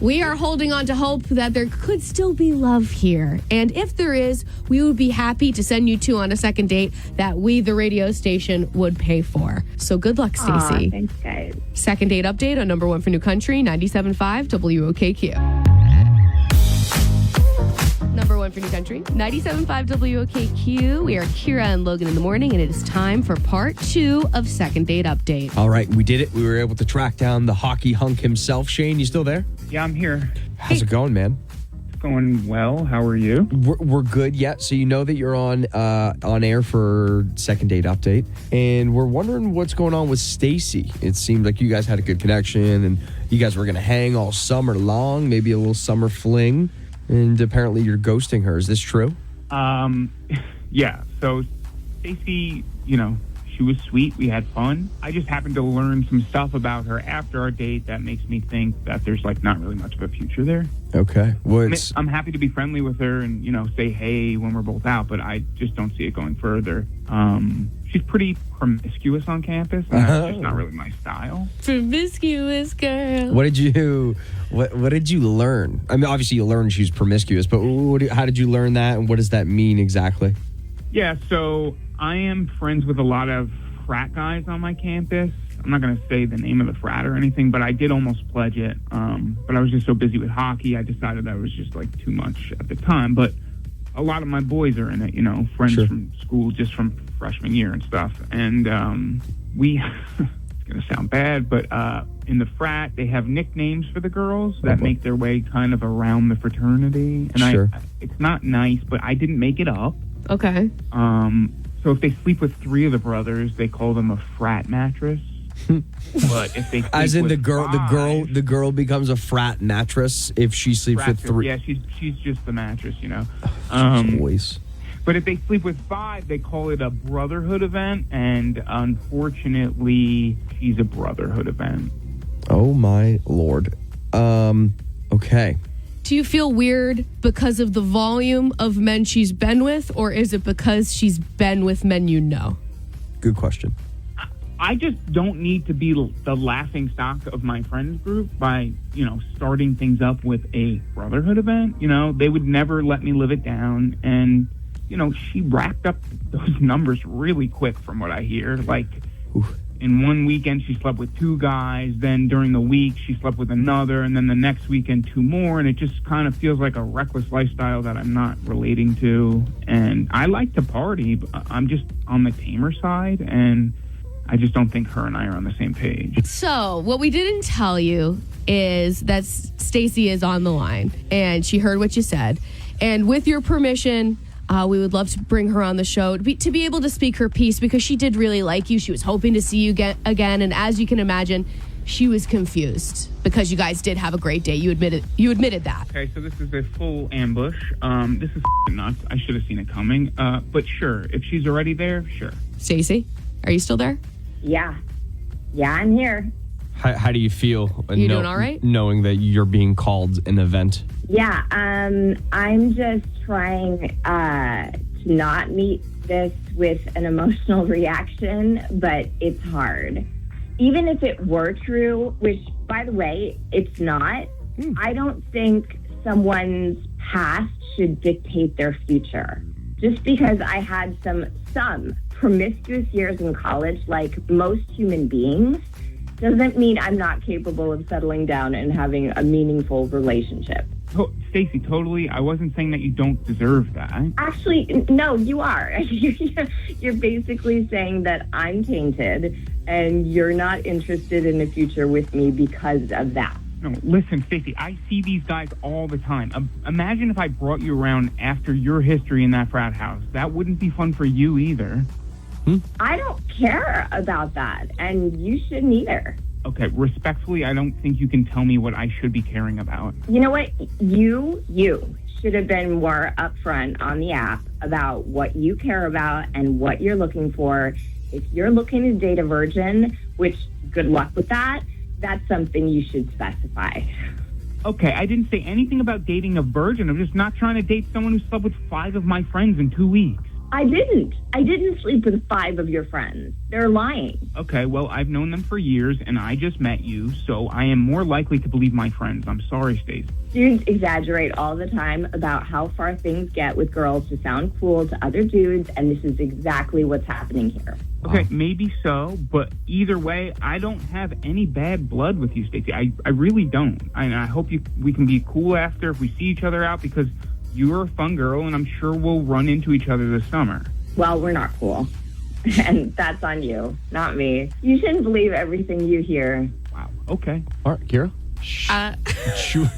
We are holding on to hope that there could still be love here. And if there is, we would be happy to send you two on a second date that we, the radio station, would pay for. So good luck, Stacey. Thanks, guys. Second Date Update on number one for New Country, 97.5 WOKQ. Number one for for New Country. 97.5 WOKQ. We are Kira and Logan in the morning, and it is time for part 2 of Second Date Update. All right, we did it. We were able to track down the hockey hunk himself. Shane, you still there? Yeah, I'm here. How's it going, man? It's going well. How are you? We're good yet. So you know that you're on air for Second Date Update, and we're wondering what's going on with Stacy. It seemed like you guys had a good connection, and you guys were going to hang all summer long, maybe a little summer fling, and apparently you're ghosting her. Is this true? Yeah. So Stacy, she was sweet. We had fun. I just happened to learn some stuff about her after our date that makes me think that there's not really much of a future there. Okay. Well, I'm happy to be friendly with her and, say hey when we're both out, but I just don't see it going further. She's pretty promiscuous on campus, and that's just not really my style. Promiscuous girl. What did you learn? I mean, obviously you learned she's promiscuous, but how did you learn that, and what does that mean exactly? Yeah, so I am friends with a lot of frat guys on my campus. I'm not going to say the name of the frat or anything, but I did almost pledge it. But I was just so busy with hockey, I decided that was just too much at the time. But a lot of my boys are in it, friends from school, just from freshman year and stuff. And we, it's going to sound bad, but in the frat, they have nicknames for the girls that make their way kind of around the fraternity. And it's not nice, but I didn't make it up. Okay. So if they sleep with 3 of the brothers, they call them a frat mattress. But if they sleep as in with the girl becomes a frat mattress if she sleeps with 3. Yeah, she's just the mattress, Boys. But if they sleep with 5, they call it a brotherhood event, and unfortunately, she's a brotherhood event. Oh my Lord. Okay. Do you feel weird because of the volume of men she's been with, or is it because she's been with men you know? Good question. I just don't need to be the laughing stock of my friends group by, starting things up with a brotherhood event. They would never let me live it down. And, she racked up those numbers really quick from what I hear. In one weekend, she slept with 2 guys. Then during the week, she slept with another. And then the next weekend, 2 more. And it just kind of feels like a reckless lifestyle that I'm not relating to. And I like to party, but I'm just on the tamer side. And I just don't think her and I are on the same page. So what we didn't tell you is that Stacy is on the line. And she heard what you said. And with your permission, we would love to bring her on the show to be able to speak her piece, because she did really like you. She was hoping to see you again. And as you can imagine, she was confused because you guys did have a great day. You admitted that. Okay, so this is a full ambush. This is nuts. I should have seen it coming. But sure, if she's already there, sure. Stacy, are you still there? Yeah, I'm here. How do you feel? You doing all right? Knowing that you're being called an event. Yeah, I'm just trying to not meet this with an emotional reaction, but it's hard. Even if it were true, which, by the way, it's not, I don't think someone's past should dictate their future. Just because I had some promiscuous years in college, like most human beings, doesn't mean I'm not capable of settling down and having a meaningful relationship. Stacy, totally. I wasn't saying that you don't deserve that. Actually, no, you are. You're basically saying that I'm tainted and you're not interested in the future with me because of that. No, listen, Stacy, I see these guys all the time. Imagine if I brought you around after your history in that frat house. That wouldn't be fun for you either. I don't care about that, and you shouldn't either. Okay, respectfully, I don't think you can tell me what I should be caring about. You know what? You should have been more upfront on the app about what you care about and what you're looking for. If you're looking to date a virgin, which good luck with that, that's something you should specify. Okay, I didn't say anything about dating a virgin. I'm just not trying to date someone who slept with 5 of my friends in 2 weeks. I didn't sleep with 5 of your friends. They're lying. Okay, well, I've known them for years, and I just met you, so I am more likely to believe my friends. I'm sorry, Stacey. Dudes exaggerate all the time about how far things get with girls to sound cool to other dudes, and this is exactly what's happening here. Okay, maybe so, but either way, I don't have any bad blood with you, Stacey. I really don't. I hope we can be cool after if we see each other out, because you're a fun girl, and I'm sure we'll run into each other this summer. Well, we're not cool. And that's on you, not me. You shouldn't believe everything you hear. Wow. Okay. All right, Kira. Sure.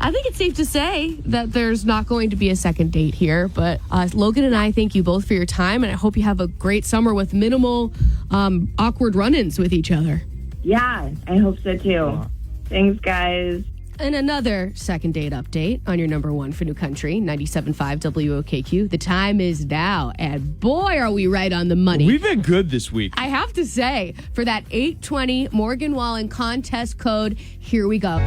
I think it's safe to say that there's not going to be a second date here, but Logan and I thank you both for your time, and I hope you have a great summer with minimal awkward run-ins with each other. Yeah, I hope so too. Thanks, guys. And another second date update on your number one for New Country, 97.5 WOKQ. The time is now, and boy, are we right on the money. We've been good this week. I have to say, for that 820 Morgan Wallen contest code, here we go.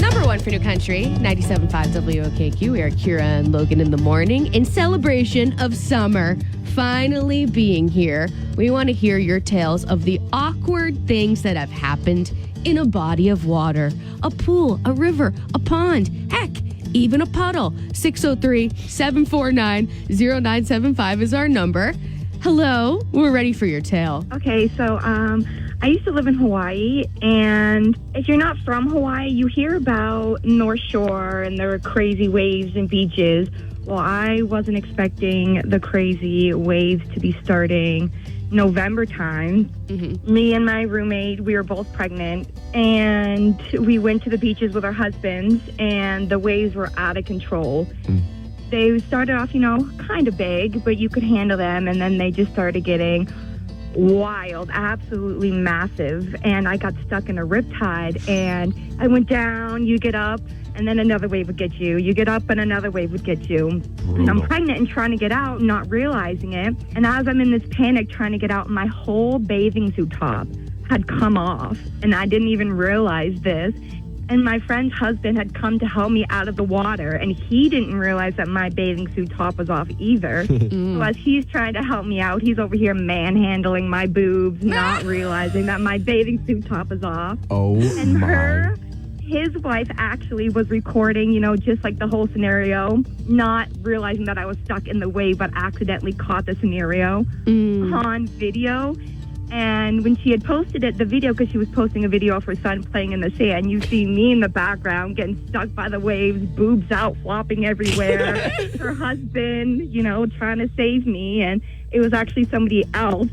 Number one for New Country, 97.5 WOKQ. We are Kira and Logan in the morning in celebration of summer finally being here. We want to hear your tales of the awkward things that have happened in a body of water, a pool, a river, a pond, heck, even a puddle. 603-749-0975 is our number. Hello, we're ready for your tale. Okay, so I used to live in Hawaii, and if you're not from Hawaii, you hear about North Shore and there are crazy waves and beaches. Well, I wasn't expecting the crazy waves to be starting November time. Me and my roommate, we were both pregnant, and we went to the beaches with our husbands, and the waves were out of control. They started off, kind of big, but you could handle them, and then they just started getting wild, absolutely massive, and I got stuck in a riptide, and I went down, you get up, and then another wave would get you. You get up and another wave would get you. And I'm pregnant and trying to get out, not realizing it. And as I'm in this panic trying to get out, my whole bathing suit top had come off. And I didn't even realize this. And my friend's husband had come to help me out of the water, and he didn't realize that my bathing suit top was off either. So as he's trying to help me out, he's over here manhandling my boobs, not realizing that my bathing suit top is off. Oh, and my. His wife actually was recording, just like the whole scenario, not realizing that I was stuck in the wave, but accidentally caught the scenario on video. And when she had posted it, the video, because she was posting a video of her son playing in the sand, you see me in the background getting stuck by the waves, boobs out, flopping everywhere. Her husband, trying to save me. And it was actually somebody else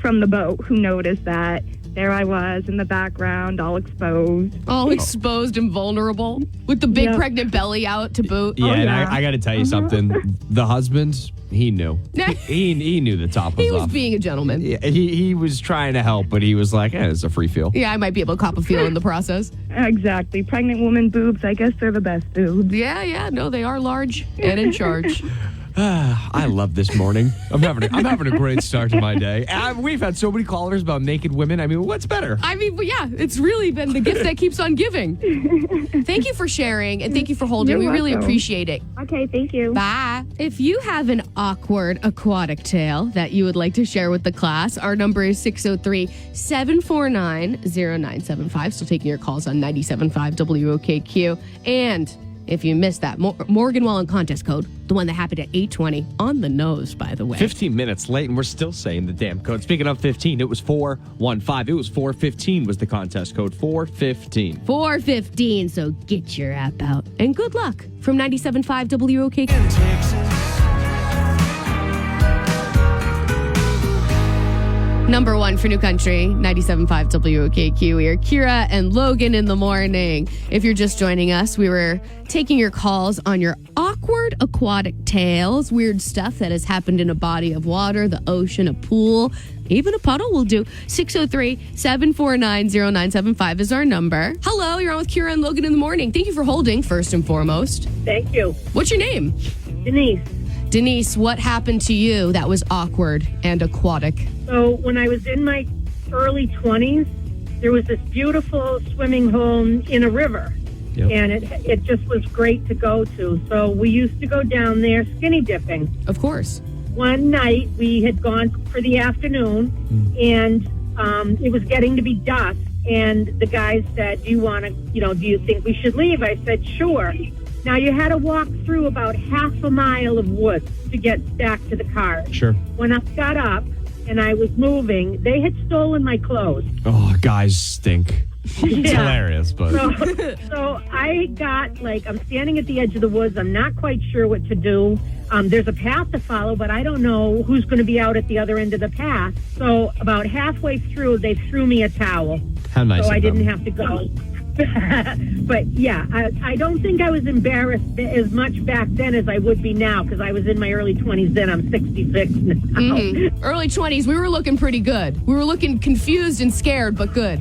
from the boat who noticed that. There I was in the background, all exposed. All exposed and vulnerable with the big pregnant belly out to boot. Yeah, and I got to tell you something. The husband, he knew. he knew the top was off. He was being a gentleman. Yeah, he was trying to help, but he was like, it's a free feel. Yeah, I might be able to cop a feel in the process. Exactly. Pregnant woman boobs, I guess they're the best boobs. Yeah, no, they are large and in charge. I love this morning. I'm having a great start to my day. We've had so many callers about naked women. I mean, what's better? It's really been the gift that keeps on giving. Thank you for sharing, and thank you for holding. We really appreciate it. Okay, thank you. Bye. If you have an awkward aquatic tale that you would like to share with the class, our number is 603-749-0975. Still taking your calls on 97.5 WOKQ. And if you missed that, Morgan Wallen contest code, the one that happened at 8:20, on the nose, by the way. 15 minutes late, and we're still saying the damn code. Speaking of 15, it was 415. It was 415 was the contest code. 415. 415, so get your app out. And good luck from 97.5 WOKQ. Number one for New Country, 97.5 WOKQ. We are Kira and Logan in the morning. If you're just joining us, we were taking your calls on your awkward aquatic tales, weird stuff that has happened in a body of water, the ocean, a pool, even a puddle will do. 603-749-0975 is our number. Hello, you're on with Kira and Logan in the morning. Thank you for holding, first and foremost. Thank you. What's your name? Denise. Denise, what happened to you that was awkward and aquatic? So when I was in my early 20s, there was this beautiful swimming hole in a river. Yep. And it just was great to go to. So we used to go down there skinny dipping. Of course. One night we had gone for the afternoon, and it was getting to be dusk. And the guy said, do you think we should leave? I said, sure. Now, you had to walk through about half a mile of woods to get back to the car. Sure. When I got up and I was moving, they had stolen my clothes. Oh, guys stink. It's hilarious, but So I got, I'm standing at the edge of the woods. I'm not quite sure what to do. There's a path to follow, but I don't know who's going to be out at the other end of the path. So about halfway through, they threw me a towel. how nice So of I them. didn't have to go. But yeah, I don't think I was embarrassed as much back then as I would be now, because I was in my early 20s then. I'm 66 now. Early 20s, we were looking pretty good. We were looking confused and scared, but good.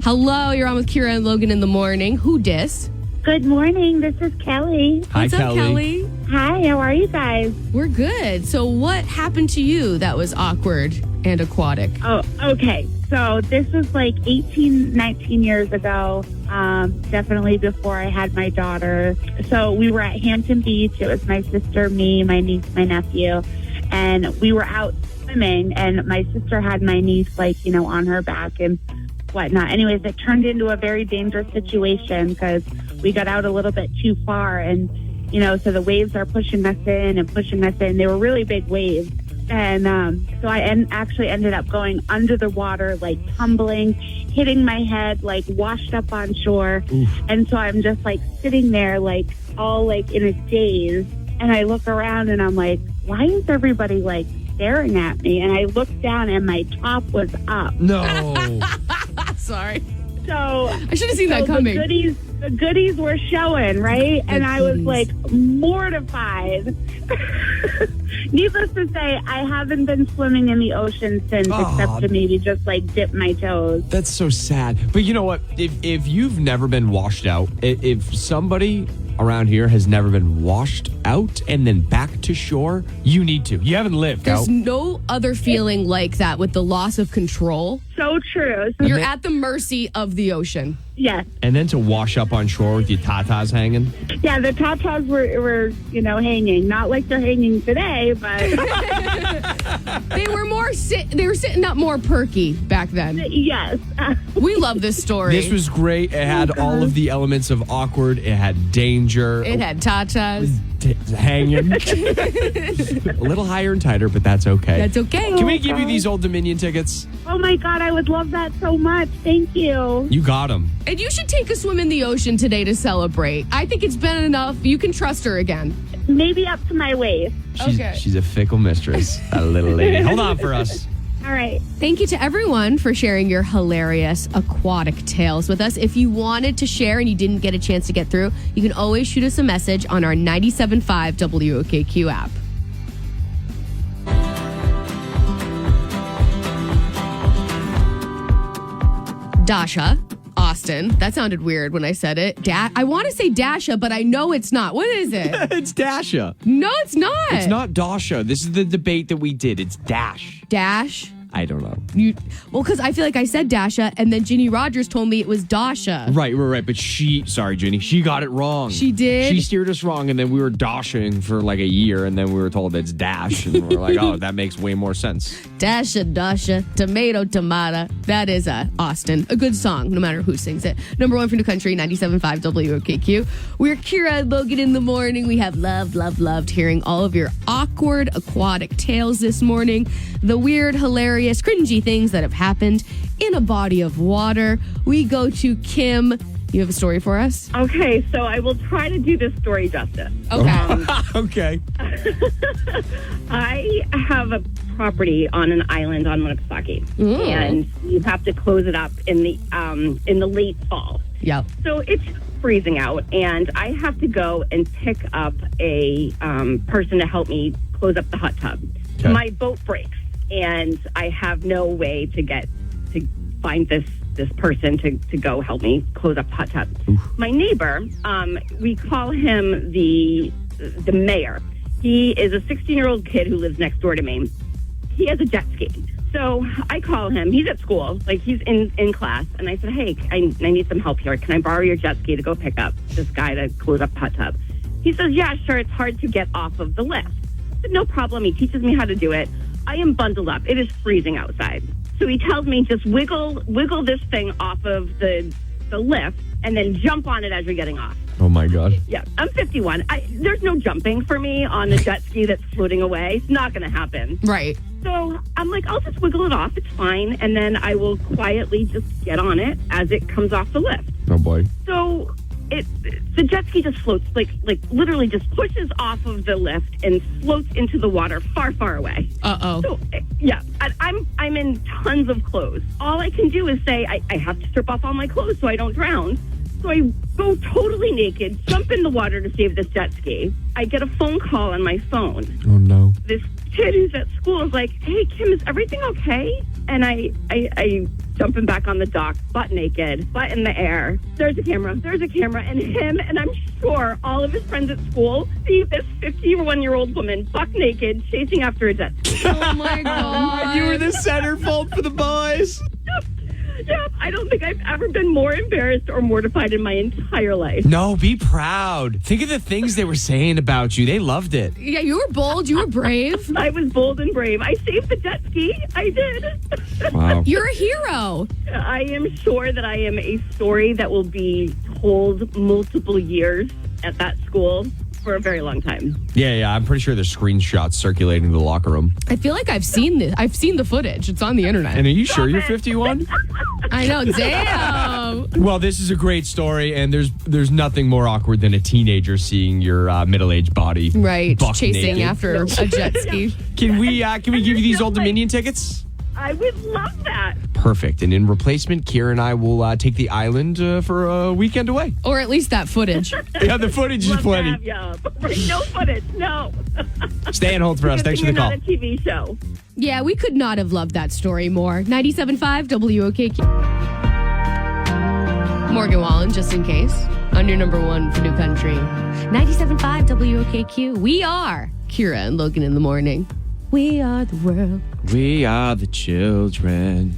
Hello, you're on with Kira and Logan in the morning. Who dis? Good morning. This is Kelly. Hi, What's up, Kelly? Hi, how are you guys? We're good. So what happened to you that was awkward and aquatic? Oh, okay. So this was like 18, 19 years ago, definitely before I had my daughter. So we were at Hampton Beach. It was my sister, me, my niece, my nephew, and we were out swimming, and my sister had my niece, on her back and whatnot. Anyways, it turned into a very dangerous situation because we got out a little bit too far, and, so the waves are pushing us in and pushing us in. They were really big waves. And so I actually ended up going under the water, tumbling, hitting my head, washed up on shore. Oof. And so I'm just sitting there, all in a daze. And I look around and I'm like, why is everybody staring at me? And I looked down and my top was up. No. Sorry. So I should have seen that coming. The goodies were showing, right? And I was mortified. Needless to say, I haven't been swimming in the ocean since, except to maybe just dip my toes. That's so sad. But you know what? If you've never been washed out, if somebody around here has never been washed out and then back to shore, you need to. You haven't lived There's out. no other feeling like that with the loss of control. So true. You're at the mercy of the ocean. Yes. And then to wash up on shore with your tatas hanging. Yeah, the tatas were hanging. Not like they're hanging today, but They were they were sitting up more perky back then. yes. We love this story. This was great. It had all of the elements of awkward. It had danger. It had tatas. Hanging. A little higher and tighter, but that's okay. That's okay. Can we give you these Old Dominion tickets? Oh my God, I would love that so much. Thank you. You got them. And you should take a swim in the ocean today to celebrate. I think it's been enough. You can trust her again. Maybe up to my waist. She's a fickle mistress, a little lady. Hold on for us. All right. Thank you to everyone for sharing your hilarious aquatic tales with us. If you wanted to share and you didn't get a chance to get through, you can always shoot us a message on our 97.5 WOKQ app. Dasha, Austin. That sounded weird when I said it. I want to say Dasha, but I know it's not. What is it? It's Dasha. No, it's not. It's not Dasha. This is the debate that we did. It's Dash. Dash. I don't know. Because I feel like I said Dasha, and then Ginny Rogers told me it was Dasha. Right. But sorry, Ginny, she got it wrong. She did? She steered us wrong, and then we were dashing for a year, and then we were told it's Dash, and we're like, oh, that makes way more sense. Dasha, tomato, tomato. That is Austin. A good song, no matter who sings it. Number one for the country, 97.5 WOKQ. We're Kira and Logan in the morning. We have loved hearing all of your awkward aquatic tales this morning. The weird, hilarious, cringy things that have happened in a body of water. We go to Kim. You have a story for us? Okay, so I will try to do this story justice. Okay. Okay. I have a property on an island on Winnipesaukee, and you have to close it up in the late fall. Yep. So it's freezing out, and I have to go and pick up a person to help me close up the hot tub. Okay. My boat breaks, and I have no way to find this person to go help me close up the hot tub. Oof. My neighbor, we call him the mayor. He is a 16-year-old kid who lives next door to me. He has a jet ski. So I call him. He's at school, he's in class. And I said, hey, I need some help here. Can I borrow your jet ski to go pick up this guy to close up the hot tub? He says, yeah, sure. It's hard to get off of the lift. I said, no problem. He teaches me how to do it. I am bundled up. It is freezing outside. So he tells me just wiggle this thing off of the lift and then jump on it as you're getting off. Oh, my God. Yeah, I'm 51. There's no jumping for me on a jet ski that's floating away. It's not going to happen. Right. So I'm like, I'll just wiggle it off. It's fine. And then I will quietly just get on it as it comes off the lift. Oh, boy. So the jet ski just floats, like literally just pushes off of the lift and floats into the water far, far away. Uh-oh. So, yeah, I'm in tons of clothes. All I can do is say, I have to strip off all my clothes so I don't drown. So I go totally naked, jump in the water to save this jet ski. I get a phone call on my phone. Oh, no. This kid who's at school is like, hey, Kim, is everything okay? And I jumping back on the dock, butt naked, butt in the air. There's a camera. And him, and I'm sure all of his friends at school see this 51-year-old woman buck naked chasing after a jet ski. Oh, my God. You were the centerfold for the boys. Yeah, I don't think I've ever been more embarrassed or mortified in my entire life. No, be proud. Think of the things they were saying about you. They loved it. Yeah, you were bold. You were brave. I was bold and brave. I saved the jet ski. I did. Wow. You're a hero. I am sure that I am a story that will be told multiple years at that school for a very long time. Yeah. I'm pretty sure there's screenshots circulating the locker room. I feel like I've seen this. I've seen the footage. It's on the internet. And are you sure you're 51? I know. Damn. Well, this is a great story, and there's nothing more awkward than a teenager seeing your middle-aged body Right. buck Chasing naked. after a jet ski. Can we give you these Old Dominion tickets? I would love that. Perfect. And in replacement, Kira and I will take the island for a weekend away. Or at least that footage. Yeah, the footage is Love to plenty. have ya. No footage. No. Stay on hold for us. Good Thanks for thing the you're call. not a TV show. Yeah, we could not have loved that story more. 97.5 WOKQ. Morgan Wallen, just in case. On your number one for New Country. 97.5 WOKQ. We are Kira and Logan in the morning. We are the world. We are the children.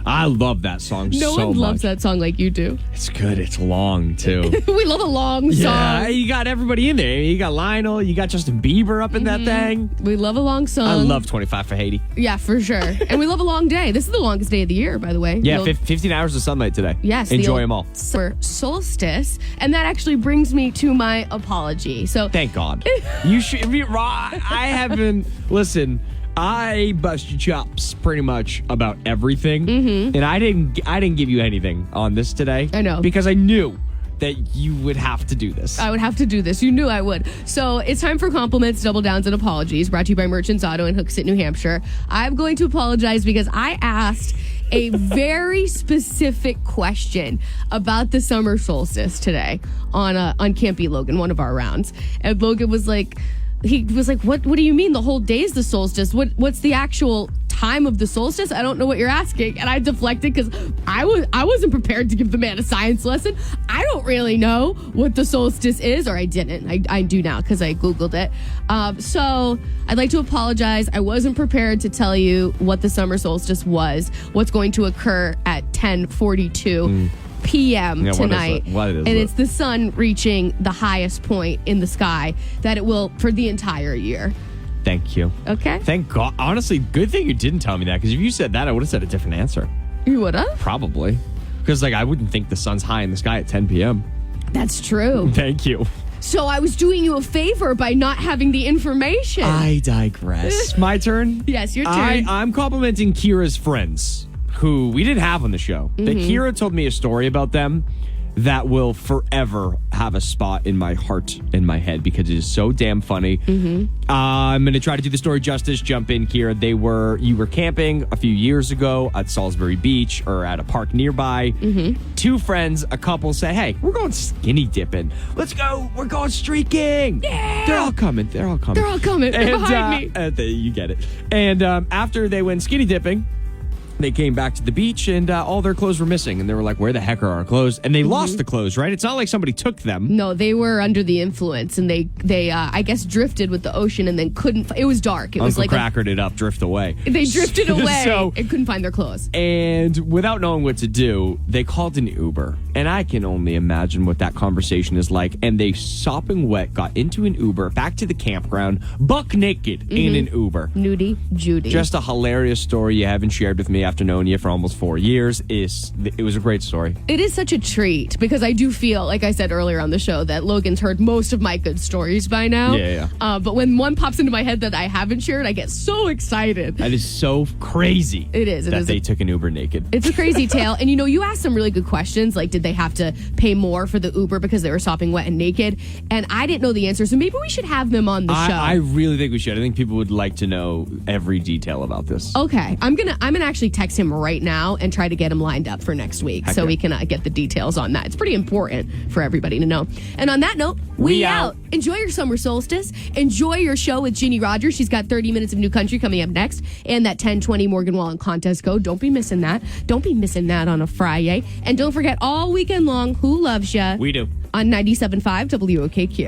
I love that song so much. No one loves that song like you do. It's good. It's long, too. We love a long song. Yeah, you got everybody in there. You got Lionel. You got Justin Bieber up in that thing. We love a long song. I love 25 for Haiti. Yeah, for sure. And we love a long day. This is the longest day of the year, by the way. Yeah, 15 hours of sunlight today. Yes. Enjoy them all. For solstice. And that actually brings me to my apology. So Thank God. You should be raw. I haven't. Listen, I bust your chops pretty much about everything. Mm-hmm. And I didn't give you anything on this today. I know. Because I knew that you would have to do this. I would have to do this. You knew I would. So it's time for compliments, double downs, and apologies. Brought to you by Merchants Auto in Hooksett, New Hampshire. I'm going to apologize because I asked a very specific question about the summer solstice today on Can't Beat Logan, one of our rounds. And Logan was like, what do you mean the whole day's the solstice? What's the actual time of the solstice? I don't know what you're asking. And I deflected because I wasn't prepared to give the man a science lesson. I don't really know what the solstice is, or I didn't. I do now because I Googled it. So I'd like to apologize. I wasn't prepared to tell you what the summer solstice was, what's going to occur at 10:42 p.m. tonight. What is and it? it's the sun reaching the highest point in the sky that it will for the entire year. Thank you. Okay? Thank God. Honestly, good thing you didn't tell me that, because if you said that, I would have said a different answer. You would have? Probably. Because, I wouldn't think the sun's high in the sky at 10 p.m. That's true. Thank you. So I was doing you a favor by not having the information. I digress. My turn? Yes, your turn. I'm complimenting Kira's friends, who we didn't have on the show. That Kira told me a story about them that will forever have a spot in my heart and my head because it is so damn funny. I'm going to try to do the story justice. Jump in, Kira. You were camping a few years ago at Salisbury Beach or at a park nearby. Two friends, a couple say, hey, we're going skinny dipping. Let's go. We're going streaking. Yeah. They're all coming. They're behind me. You get it. And after they went skinny dipping, they came back to the beach and all their clothes were missing. And they were like, where the heck are our clothes? And they lost the clothes, right? It's not like somebody took them. No, they were under the influence and they I guess drifted with the ocean and then couldn't. It was dark. It was Uncle like crackered it up, drift away. They drifted away So- and couldn't find their clothes. And without knowing what to do, they called an Uber. And I can only imagine what that conversation is like. And they sopping wet got into an Uber back to the campground, buck naked in an Uber. Nudie Judy. Just a hilarious story you haven't shared with me after knowing you for almost 4 years. It was a great story. It is such a treat because I do feel, like I said earlier on the show, that Logan's heard most of my good stories by now. Yeah. But when one pops into my head that I haven't shared, I get so excited. That is so crazy. It is. That they took an Uber naked. It's a crazy tale. And you asked some really good questions. Like, did they have to pay more for the Uber because they were sopping wet and naked? And I didn't know the answer. So maybe we should have them on the show. I really think we should. I think people would like to know every detail about this. Okay. I'm gonna actually text him right now and try to get him lined up for next week so we can get the details on that. It's pretty important for everybody to know. And on that note, we out. Enjoy your summer solstice. Enjoy your show with Ginny Rogers. She's got 30 minutes of new country coming up next. And that 1020 Morgan Wallen contest code. Don't be missing that. Don't be missing that on a Friday. And don't forget, all weekend long, who loves ya? We do. On 97.5 WOKQ.